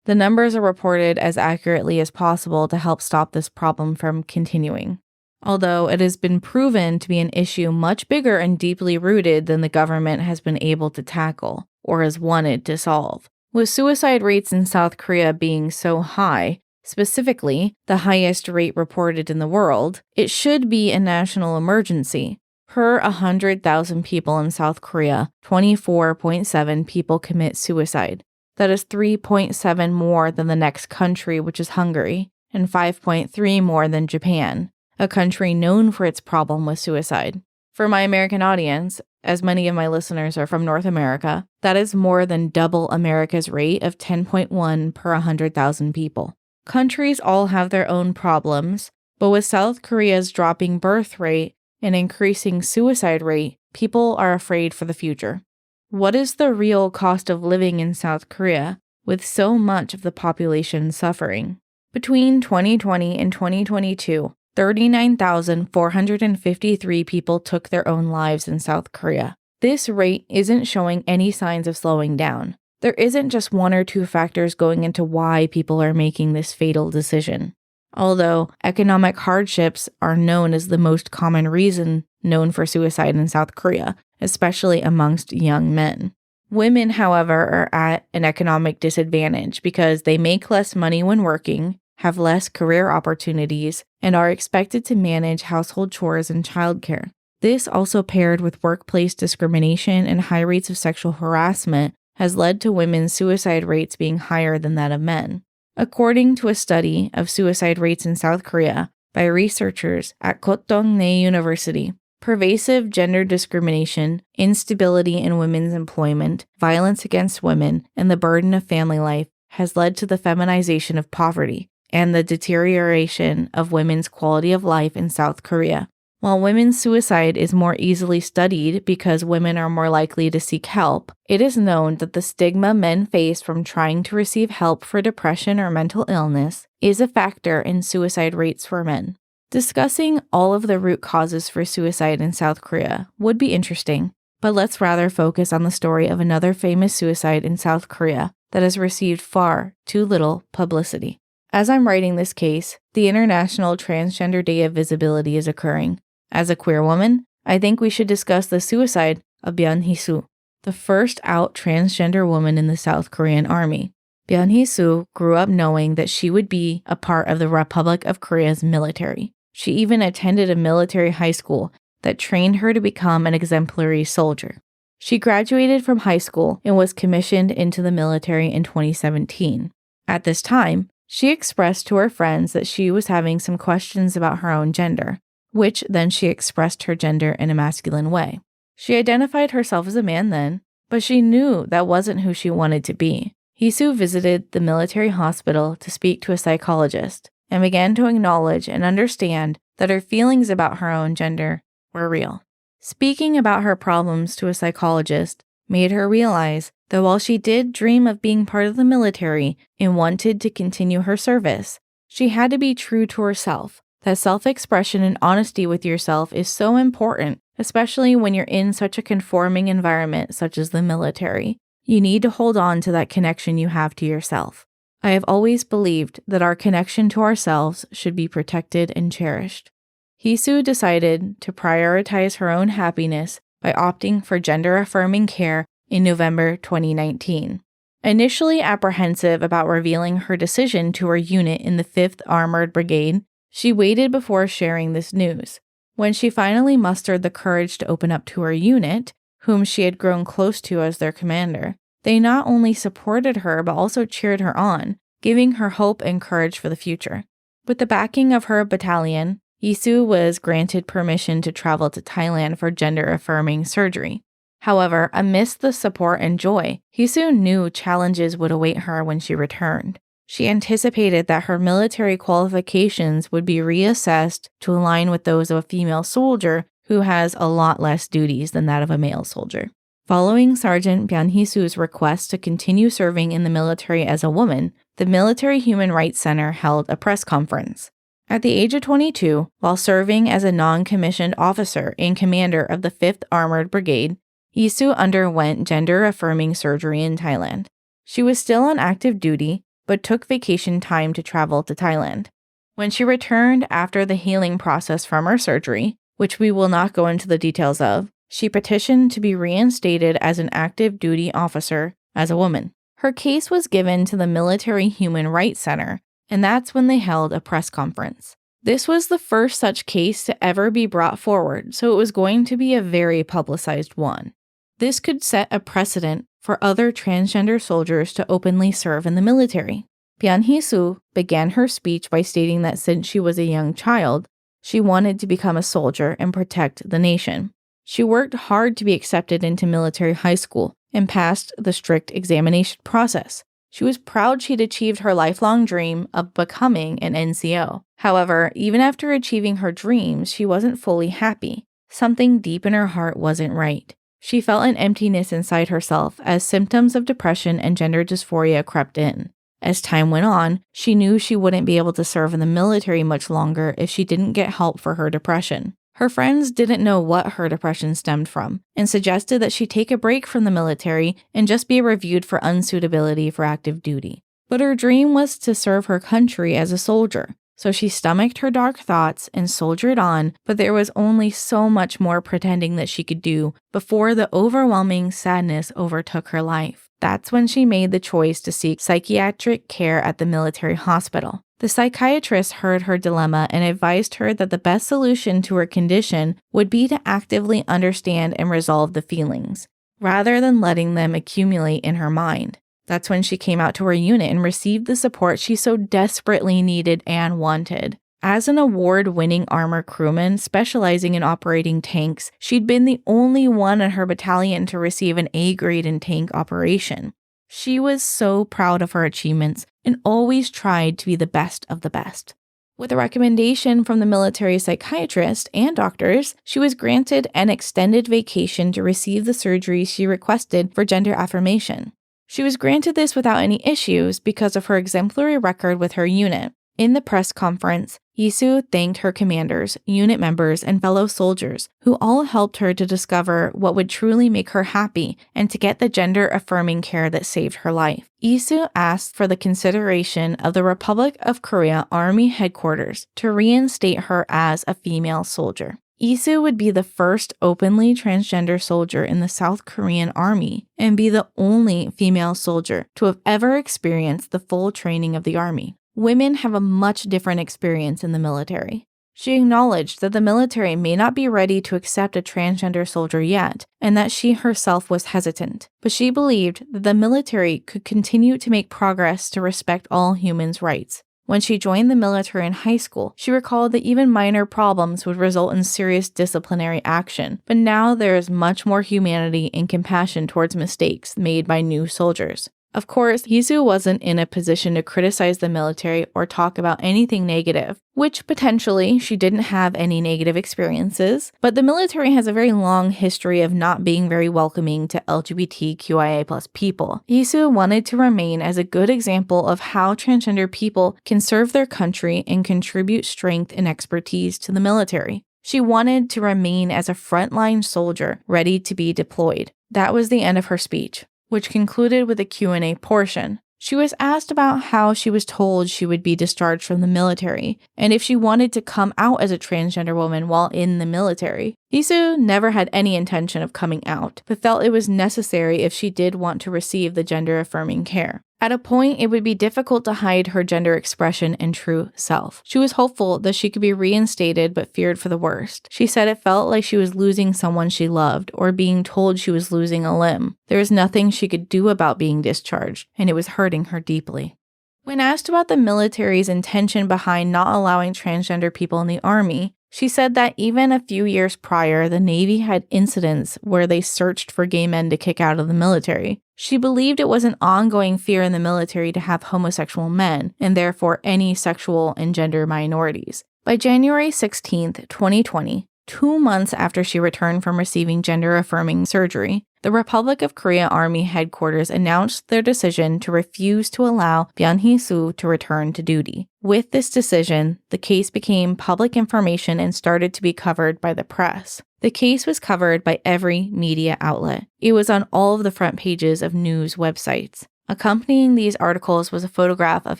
The numbers are reported as accurately as possible to help stop this problem from continuing. Although it has been proven to be an issue much bigger and deeply rooted than the government has been able to tackle or has wanted to solve. With suicide rates in South Korea being so high, specifically the highest rate reported in the world, it should be a national emergency. Per 100,000 people in South Korea, 24.7 people commit suicide. That is 3.7 more than the next country, which is Hungary, and 5.3 more than Japan, a country known for its problem with suicide. For my American audience, as many of my listeners are from North America, that is more than double America's rate of 10.1 per 100,000 people. Countries all have their own problems, but with South Korea's dropping birth rate and increasing suicide rate, people are afraid for the future. What is the real cost of living in South Korea with so much of the population suffering? Between 2020 and 2022, 39,453 people took their own lives in South Korea. This rate isn't showing any signs of slowing down. There isn't just one or two factors going into why people are making this fatal decision. Although economic hardships are known as the most common reason known for suicide in South Korea, especially amongst young men. Women, however, are at an economic disadvantage because they make less money when working, have less career opportunities, and are expected to manage household chores and childcare. This, also paired with workplace discrimination and high rates of sexual harassment, has led to women's suicide rates being higher than that of men. According to a study of suicide rates in South Korea by researchers at Kottongnae University, pervasive gender discrimination, instability in women's employment, violence against women, and the burden of family life has led to the feminization of poverty and the deterioration of women's quality of life in South Korea. While women's suicide is more easily studied because women are more likely to seek help, it is known that the stigma men face from trying to receive help for depression or mental illness is a factor in suicide rates for men. Discussing all of the root causes for suicide in South Korea would be interesting, but let's rather focus on the story of another famous suicide in South Korea that has received far too little publicity. As I'm writing this case, the International Transgender Day of Visibility is occurring. As a queer woman, I think we should discuss the suicide of Byun Hee-soo, the first out transgender woman in the South Korean army. Byun Hee-soo grew up knowing that she would be a part of the Republic of Korea's military. She even attended a military high school that trained her to become an exemplary soldier. She graduated from high school and was commissioned into the military in 2017. At this time, she expressed to her friends that she was having some questions about her own gender, which then she expressed her gender in a masculine way. She identified herself as a man then, but she knew that wasn't who she wanted to be. Hee-soo visited the military hospital to speak to a psychologist and began to acknowledge and understand that her feelings about her own gender were real. Speaking about her problems to a psychologist made her realize that while she did dream of being part of the military and wanted to continue her service, she had to be true to herself. That self-expression and honesty with yourself is so important, especially when you're in such a conforming environment such as the military. You need to hold on to that connection you have to yourself. I have always believed that our connection to ourselves should be protected and cherished. Hee-soo decided to prioritize her own happiness by opting for gender-affirming care in November 2019. Initially apprehensive about revealing her decision to her unit in the 5th Armored Brigade, she waited before sharing this news. When she finally mustered the courage to open up to her unit, whom she had grown close to as their commander, they not only supported her but also cheered her on, giving her hope and courage for the future. With the backing of her battalion, Hee-soo was granted permission to travel to Thailand for gender-affirming surgery. However, amidst the support and joy, Hee-soo knew challenges would await her when she returned. She anticipated that her military qualifications would be reassessed to align with those of a female soldier who has a lot less duties than that of a male soldier. Following Sergeant Byun Hee-soo's request to continue serving in the military as a woman, the Military Human Rights Center held a press conference. At the age of 22, while serving as a non-commissioned officer and commander of the 5th Armored Brigade, Hee-soo underwent gender-affirming surgery in Thailand. She was still on active duty, but took vacation time to travel to Thailand. When she returned after the healing process from her surgery, which we will not go into the details of, she petitioned to be reinstated as an active duty officer as a woman. Her case was given to the Military Human Rights Center, and that's when they held a press conference. This was the first such case to ever be brought forward, so it was going to be a very publicized one. This could set a precedent for other transgender soldiers to openly serve in the military. Byun Hee-soo began her speech by stating that since she was a young child, she wanted to become a soldier and protect the nation. She worked hard to be accepted into military high school and passed the strict examination process. She was proud she'd achieved her lifelong dream of becoming an NCO. However, even after achieving her dreams, she wasn't fully happy. Something deep in her heart wasn't right. She felt an emptiness inside herself as symptoms of depression and gender dysphoria crept in. As time went on, she knew she wouldn't be able to serve in the military much longer if she didn't get help for her depression. Her friends didn't know what her depression stemmed from and suggested that she take a break from the military and just be reviewed for unsuitability for active duty. But her dream was to serve her country as a soldier, so she stomached her dark thoughts and soldiered on, but there was only so much more pretending that she could do before the overwhelming sadness overtook her life. That's when she made the choice to seek psychiatric care at the military hospital. The psychiatrist heard her dilemma and advised her that the best solution to her condition would be to actively understand and resolve the feelings, rather than letting them accumulate in her mind. That's when she came out to her unit and received the support she so desperately needed and wanted. As an award-winning armor crewman specializing in operating tanks, she'd been the only one in her battalion to receive an A grade in tank operation. She was so proud of her achievements and always tried to be the best of the best. With a recommendation from the military psychiatrist and doctors, she was granted an extended vacation to receive the surgery she requested for gender affirmation. She was granted this without any issues because of her exemplary record with her unit. In the press conference, Yisu thanked her commanders, unit members, and fellow soldiers, who all helped her to discover what would truly make her happy and to get the gender-affirming care that saved her life. Yisu asked for the consideration of the Republic of Korea Army headquarters to reinstate her as a female soldier. Yisu would be the first openly transgender soldier in the South Korean Army and be the only female soldier to have ever experienced the full training of the Army. Women have a much different experience in the military. She acknowledged that the military may not be ready to accept a transgender soldier yet, and that she herself was hesitant, but she believed that the military could continue to make progress to respect all humans' rights. When she joined the military in high school, she recalled that even minor problems would result in serious disciplinary action, but now there is much more humanity and compassion towards mistakes made by new soldiers. Of course, Yisu wasn't in a position to criticize the military or talk about anything negative, which potentially she didn't have any negative experiences, but the military has a very long history of not being very welcoming to LGBTQIA+ people. Yisu wanted to remain as a good example of how transgender people can serve their country and contribute strength and expertise to the military. She wanted to remain as a frontline soldier ready to be deployed. That was the end of her speech, which concluded with a Q&A portion. She was asked about how she was told she would be discharged from the military, and if she wanted to come out as a transgender woman while in the military. Yisu never had any intention of coming out, but felt it was necessary if she did want to receive the gender-affirming care. At a point, it would be difficult to hide her gender expression and true self. She was hopeful that she could be reinstated, but feared for the worst. She said it felt like she was losing someone she loved, or being told she was losing a limb. There was nothing she could do about being discharged, and it was hurting her deeply. When asked about the military's intention behind not allowing transgender people in the Army, she said that even a few years prior, the Navy had incidents where they searched for gay men to kick out of the military. She believed it was an ongoing fear in the military to have homosexual men, and therefore any sexual and gender minorities. By January 16, 2020, 2 months after she returned from receiving gender-affirming surgery, the Republic of Korea Army headquarters announced their decision to refuse to allow Byun Hee-soo to return to duty. With this decision, the case became public information and started to be covered by the press. The case was covered by every media outlet. It was on all of the front pages of news websites. Accompanying these articles was a photograph of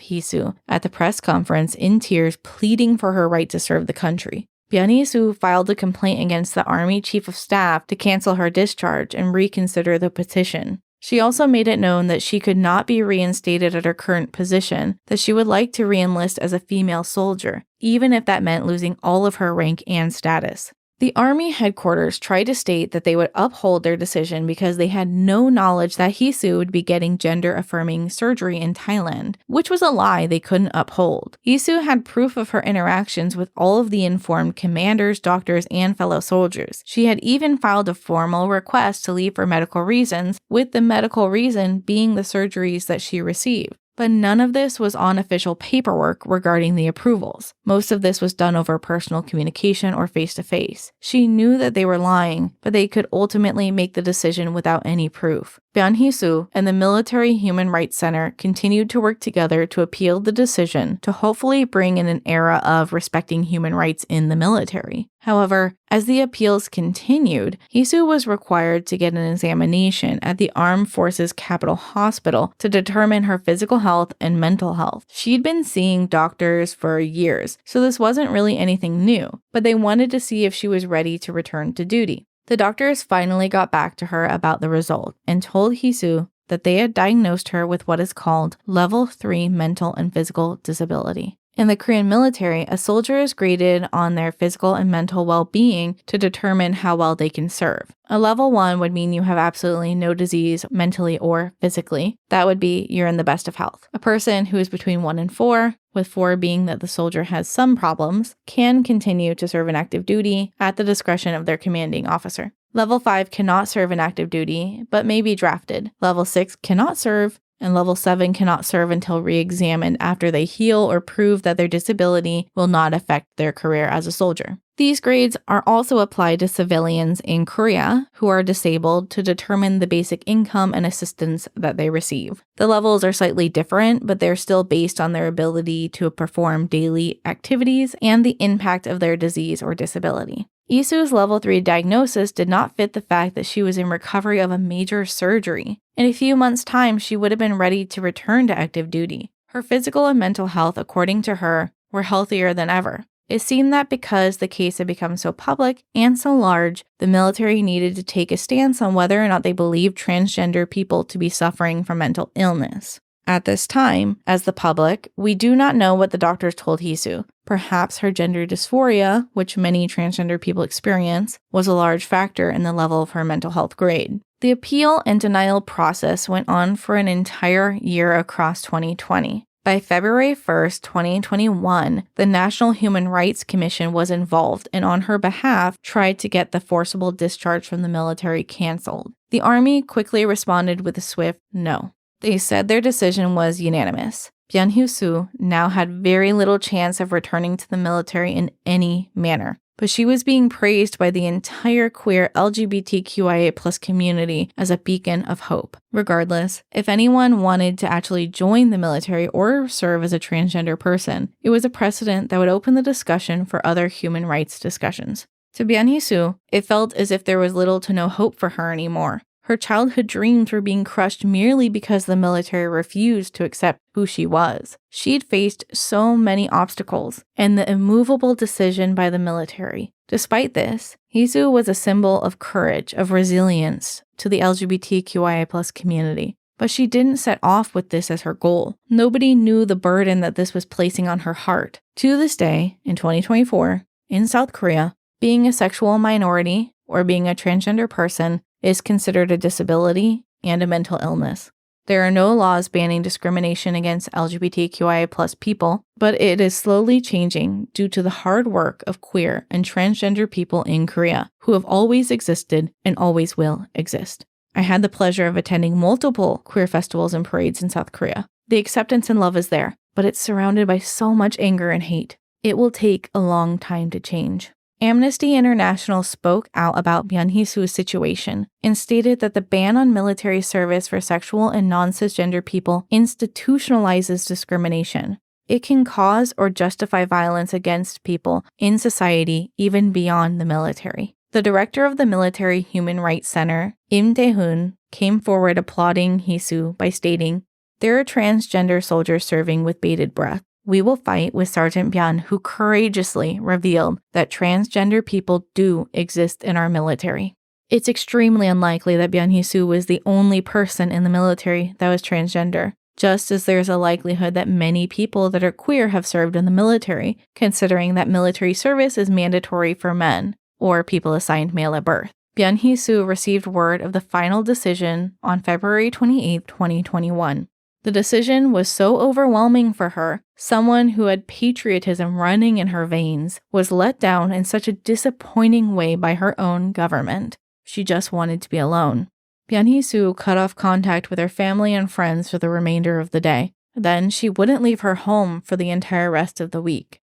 Hee-soo at the press conference in tears pleading for her right to serve the country. Byun Hee-soo filed a complaint against the Army Chief of Staff to cancel her discharge and reconsider the petition. She also made it known that she could not be reinstated at her current position, that she would like to re-enlist as a female soldier, even if that meant losing all of her rank and status. The Army headquarters tried to state that they would uphold their decision because they had no knowledge that Hee-soo would be getting gender-affirming surgery in Thailand, which was a lie they couldn't uphold. Hee-soo had proof of her interactions with all of the informed commanders, doctors, and fellow soldiers. She had even filed a formal request to leave for medical reasons, with the medical reason being the surgeries that she received. But none of this was on official paperwork regarding the approvals. Most of this was done over personal communication or face-to-face. She knew that they were lying, but they could ultimately make the decision without any proof. Byun Hee-soo and the Military Human Rights Center continued to work together to appeal the decision to hopefully bring in an era of respecting human rights in the military. However, as the appeals continued, Hee-soo was required to get an examination at the Armed Forces Capitol Hospital to determine her physical health and mental health. She'd been seeing doctors for years, so this wasn't really anything new, but they wanted to see if she was ready to return to duty. The doctors finally got back to her about the result and told Hee-soo that they had diagnosed her with what is called level 3 mental and physical disability. In the Korean military, a soldier is graded on their physical and mental well-being to determine how well they can serve. A level 1 would mean you have absolutely no disease mentally or physically. That would be you're in the best of health. A person who is between 1 and 4, with 4 being that the soldier has some problems, can continue to serve in active duty at the discretion of their commanding officer. Level 5 cannot serve in active duty, but may be drafted. Level 6 cannot serve, and level 7 cannot serve until re-examined after they heal or prove that their disability will not affect their career as a soldier. These grades are also applied to civilians in Korea who are disabled to determine the basic income and assistance that they receive. The levels are slightly different, but they're still based on their ability to perform daily activities and the impact of their disease or disability. Isu's level 3 diagnosis did not fit the fact that she was in recovery of a major surgery. In a few months' time, she would have been ready to return to active duty. Her physical and mental health, according to her, were healthier than ever. It seemed that because the case had become so public and so large, the military needed to take a stance on whether or not they believed transgender people to be suffering from mental illness. At this time, as the public, we do not know what the doctors told Hee-soo. Perhaps her gender dysphoria, which many transgender people experience, was a large factor in the level of her mental health grade. The appeal and denial process went on for an entire year across 2020. By February 1st, 2021, the National Human Rights Commission was involved and on her behalf tried to get the forcible discharge from the military canceled. The Army quickly responded with a swift no. They said their decision was unanimous. Byun Hee-soo now had very little chance of returning to the military in any manner, but she was being praised by the entire queer LGBTQIA+ community as a beacon of hope. Regardless, if anyone wanted to actually join the military or serve as a transgender person, it was a precedent that would open the discussion for other human rights discussions. To Byun Hee-soo, it felt as if there was little to no hope for her anymore. Her childhood dreams were being crushed merely because the military refused to accept who she was. She'd faced so many obstacles and the immovable decision by the military. Despite this, Hee-soo was a symbol of courage, of resilience to the LGBTQIA+ community. But she didn't set off with this as her goal. Nobody knew the burden that this was placing on her heart. To this day, in 2024, in South Korea, being a sexual minority or being a transgender person is considered a disability and a mental illness. There are no laws banning discrimination against LGBTQIA+ people, but it is slowly changing due to the hard work of queer and transgender people in Korea who have always existed and always will exist. I had the pleasure of attending multiple queer festivals and parades in South Korea. The acceptance and love is there, but it's surrounded by so much anger and hate. It will take a long time to change. Amnesty International spoke out about Byun Hee-soo's situation and stated that the ban on military service for sexual and non-cisgender people institutionalizes discrimination. It can cause or justify violence against people in society even beyond the military. The director of the Military Human Rights Center, Im Dae-hoon, came forward applauding Hee-soo by stating, "There are transgender soldiers serving with bated breath. We will fight with Sergeant Byun, who courageously revealed that transgender people do exist in our military." It's extremely unlikely that Byun Hee-soo was the only person in the military that was transgender, just as there's a likelihood that many people that are queer have served in the military, considering that military service is mandatory for men, or people assigned male at birth. Byun Hee-soo received word of the final decision on February 28, 2021. The decision was so overwhelming for her, someone who had patriotism running in her veins was let down in such a disappointing way by her own government. She just wanted to be alone. Byun Hee-soo cut off contact with her family and friends for the remainder of the day. Then she wouldn't leave her home for the entire rest of the week.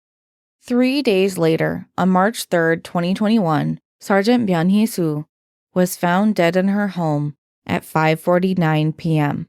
3 days later, on March 3, 2021, Sergeant Byun Hee-soo was found dead in her home at 5:49 p.m.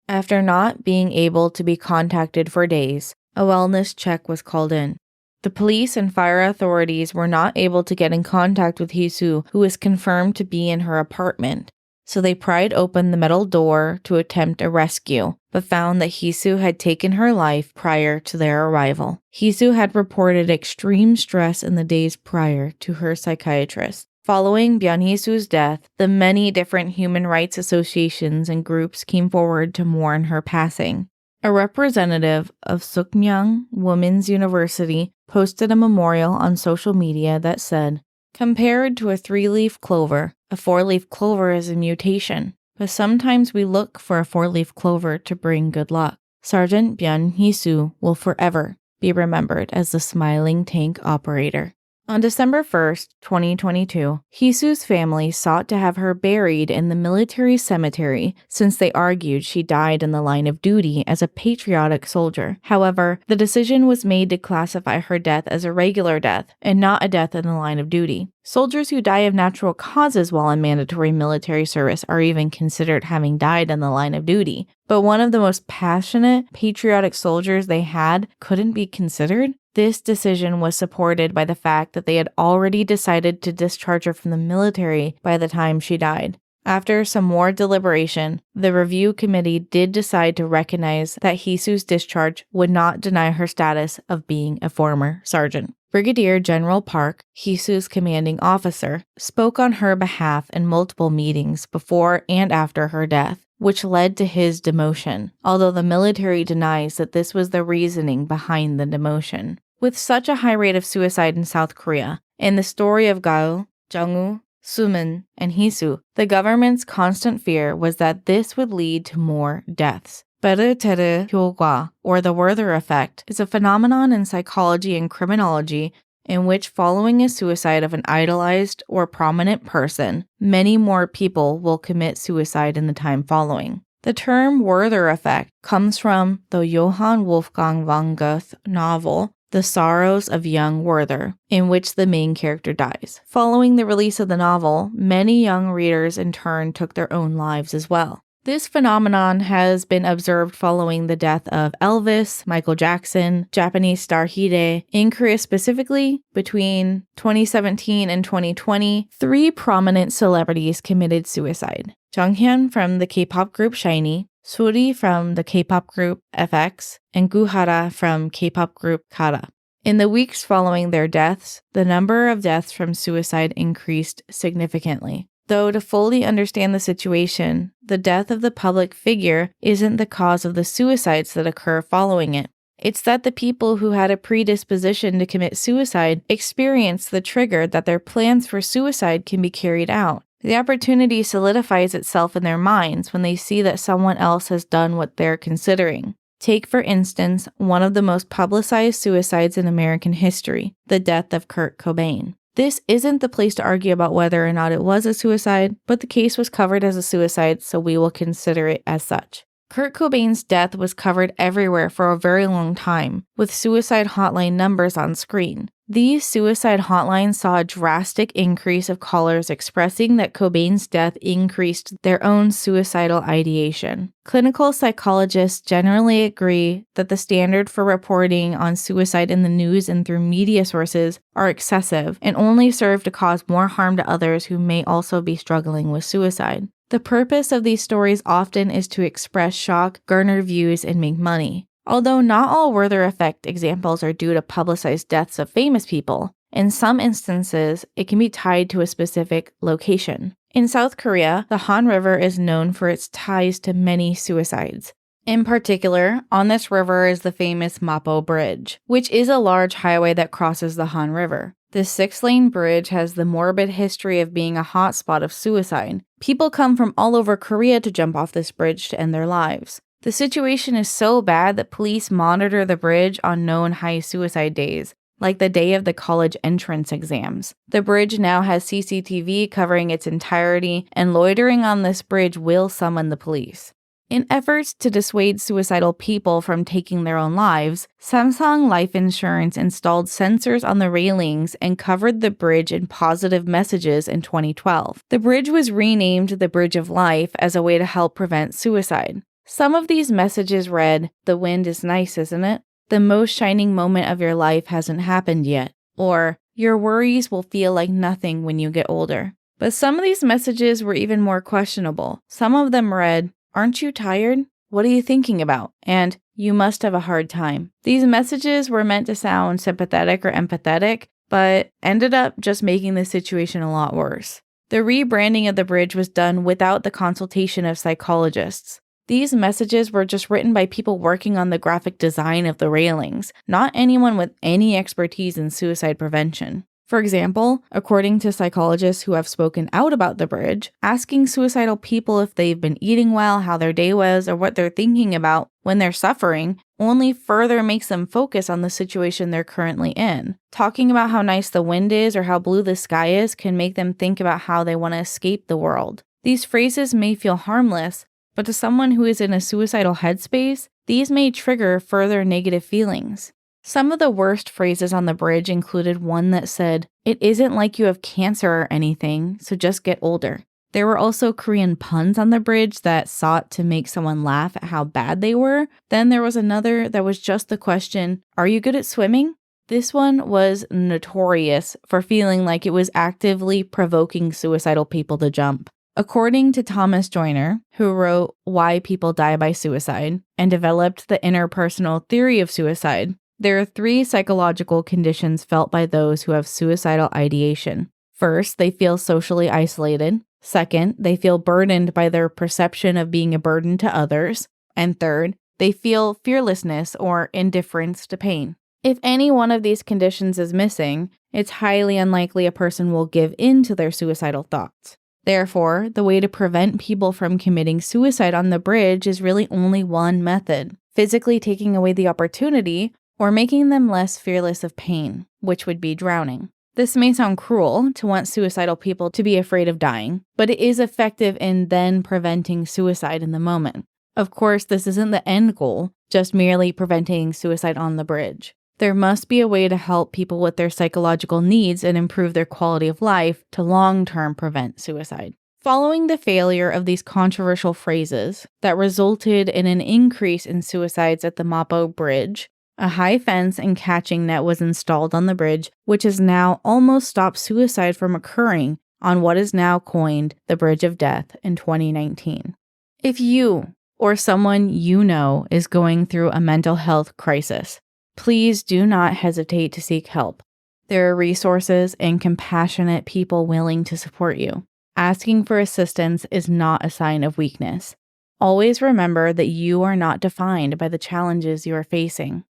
After not being able to be contacted for days, a wellness check was called in. The police and fire authorities were not able to get in contact with Hisu, who was confirmed to be in her apartment. So they pried open the metal door to attempt a rescue, but found that Hisu had taken her life prior to their arrival. Hisu had reported extreme stress in the days prior to her psychiatrist. Following Byun-Hisu's death, the many different human rights associations and groups came forward to mourn her passing. A representative of Sukmyang Women's University posted a memorial on social media that said, "Compared to a 3-leaf clover, a 4-leaf clover is a mutation, but sometimes we look for a 4-leaf clover to bring good luck. Sergeant Byun-Hisu will forever be remembered as the smiling tank operator." On December 1st, 2022, Hisu's family sought to have her buried in the military cemetery since they argued she died in the line of duty as a patriotic soldier. However, the decision was made to classify her death as a regular death and not a death in the line of duty. Soldiers who die of natural causes while in mandatory military service are even considered having died in the line of duty. But one of the most passionate, patriotic soldiers they had couldn't be considered? This decision was supported by the fact that they had already decided to discharge her from the military by the time she died. After some more deliberation, the review committee did decide to recognize that Hisu's discharge would not deny her status of being a former sergeant. Brigadier General Park, Hisu's commanding officer, spoke on her behalf in multiple meetings before and after her death, which led to his demotion, although the military denies that this was the reasoning behind the demotion. With such a high rate of suicide in South Korea, and the story of Gaul, Jung-woo, Sumin, and Hisu, the government's constant fear was that this would lead to more deaths. 베르테르 효과, or the Werther effect, is a phenomenon in psychology and criminology in which following a suicide of an idolized or prominent person, many more people will commit suicide in the time following. The term Werther effect comes from the Johann Wolfgang von Goethe novel, The Sorrows of Young Werther, in which the main character dies. Following the release of the novel, many young readers in turn took their own lives as well. This phenomenon has been observed following the death of Elvis, Michael Jackson, Japanese star Hide. In Korea specifically, between 2017 and 2020, 3 prominent celebrities committed suicide. Jonghyun from the K-pop group SHINee, Suri from the K-pop group FX, and Guhara from K-pop group Kara. In the weeks following their deaths, the number of deaths from suicide increased significantly. Though to fully understand the situation, the death of the public figure isn't the cause of the suicides that occur following it. It's that the people who had a predisposition to commit suicide experience the trigger that their plans for suicide can be carried out. The opportunity solidifies itself in their minds when they see that someone else has done what they're considering. Take, for instance, one of the most publicized suicides in American history, the death of Kurt Cobain. This isn't the place to argue about whether or not it was a suicide, but the case was covered as a suicide, so we will consider it as such. Kurt Cobain's death was covered everywhere for a very long time, with suicide hotline numbers on screen. These suicide hotlines saw a drastic increase of callers expressing that Cobain's death increased their own suicidal ideation. Clinical psychologists generally agree that the standard for reporting on suicide in the news and through media sources are excessive and only serve to cause more harm to others who may also be struggling with suicide. The purpose of these stories often is to express shock, garner views, and make money. Although not all Werther effect examples are due to publicized deaths of famous people, in some instances, it can be tied to a specific location. In South Korea, the Han River is known for its ties to many suicides. In particular, on this river is the famous Mapo Bridge, which is a large highway that crosses the Han River. This 6-lane bridge has the morbid history of being a hotspot of suicide. People come from all over Korea to jump off this bridge to end their lives. The situation is so bad that police monitor the bridge on known high suicide days, like the day of the college entrance exams. The bridge now has CCTV covering its entirety, and loitering on this bridge will summon the police. In efforts to dissuade suicidal people from taking their own lives, Samsung Life Insurance installed sensors on the railings and covered the bridge in positive messages in 2012. The bridge was renamed the Bridge of Life as a way to help prevent suicide. Some of these messages read, "The wind is nice, isn't it? The most shining moment of your life hasn't happened yet." Or, "Your worries will feel like nothing when you get older." But some of these messages were even more questionable. Some of them read, "Aren't you tired? What are you thinking about?" And "You must have a hard time." These messages were meant to sound sympathetic or empathetic, but ended up just making the situation a lot worse. The rebranding of the bridge was done without the consultation of psychologists. These messages were just written by people working on the graphic design of the railings, not anyone with any expertise in suicide prevention. For example, according to psychologists who have spoken out about the bridge, asking suicidal people if they've been eating well, how their day was, or what they're thinking about when they're suffering only further makes them focus on the situation they're currently in. Talking about how nice the wind is or how blue the sky is can make them think about how they want to escape the world. These phrases may feel harmless, but to someone who is in a suicidal headspace, these may trigger further negative feelings. Some of the worst phrases on the bridge included one that said, "It isn't like you have cancer or anything, so just get older." There were also Korean puns on the bridge that sought to make someone laugh at how bad they were. Then there was another that was just the question, "Are you good at swimming?" This one was notorious for feeling like it was actively provoking suicidal people to jump. According to Thomas Joyner, who wrote Why People Die by Suicide and developed the interpersonal theory of suicide, there are 3 psychological conditions felt by those who have suicidal ideation. First, they feel socially isolated. Second, they feel burdened by their perception of being a burden to others. And third, they feel fearlessness or indifference to pain. If any one of these conditions is missing, it's highly unlikely a person will give in to their suicidal thoughts. Therefore, the way to prevent people from committing suicide on the bridge is really only one method: physically taking away the opportunity or making them less fearless of pain, which would be drowning. This may sound cruel to want suicidal people to be afraid of dying, but it is effective in then preventing suicide in the moment. Of course, this isn't the end goal, just merely preventing suicide on the bridge. There must be a way to help people with their psychological needs and improve their quality of life to long-term prevent suicide. Following the failure of these controversial phrases that resulted in an increase in suicides at the Mapo Bridge, a high fence and catching net was installed on the bridge, which has now almost stopped suicide from occurring on what is now coined the Bridge of Death in 2019. If you or someone you know is going through a mental health crisis, please do not hesitate to seek help. There are resources and compassionate people willing to support you. Asking for assistance is not a sign of weakness. Always remember that you are not defined by the challenges you are facing.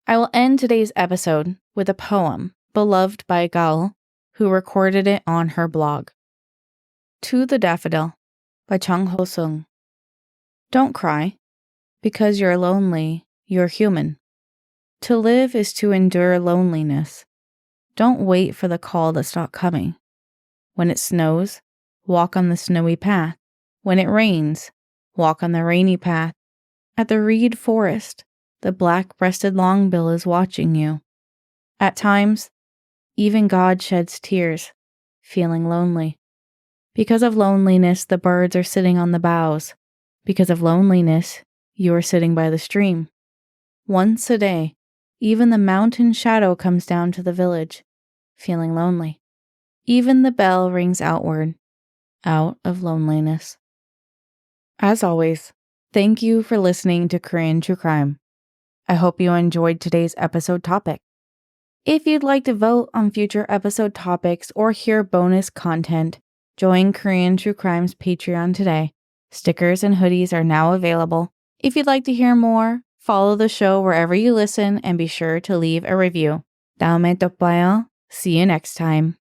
I will end today's episode with a poem beloved by Gal, who recorded it on her blog. To the Daffodil by Chung Ho Sung. Don't cry. Because you're lonely, you're human. To live is to endure loneliness. Don't wait for the call that's not coming. When it snows, walk on the snowy path. When it rains, walk on the rainy path. At the reed forest, the black-breasted longbill is watching you. At times, even God sheds tears, feeling lonely. Because of loneliness, the birds are sitting on the boughs. Because of loneliness, you are sitting by the stream. Once a day, even the mountain shadow comes down to the village, feeling lonely. Even the bell rings outward, out of loneliness. As always, thank you for listening to Korean True Crime. I hope you enjoyed today's episode topic. If you'd like to vote on future episode topics or hear bonus content, join Korean True Crime's Patreon today. Stickers and hoodies are now available. If you'd like to hear more, follow the show wherever you listen and be sure to leave a review. 다음에 또 봐요. See you next time.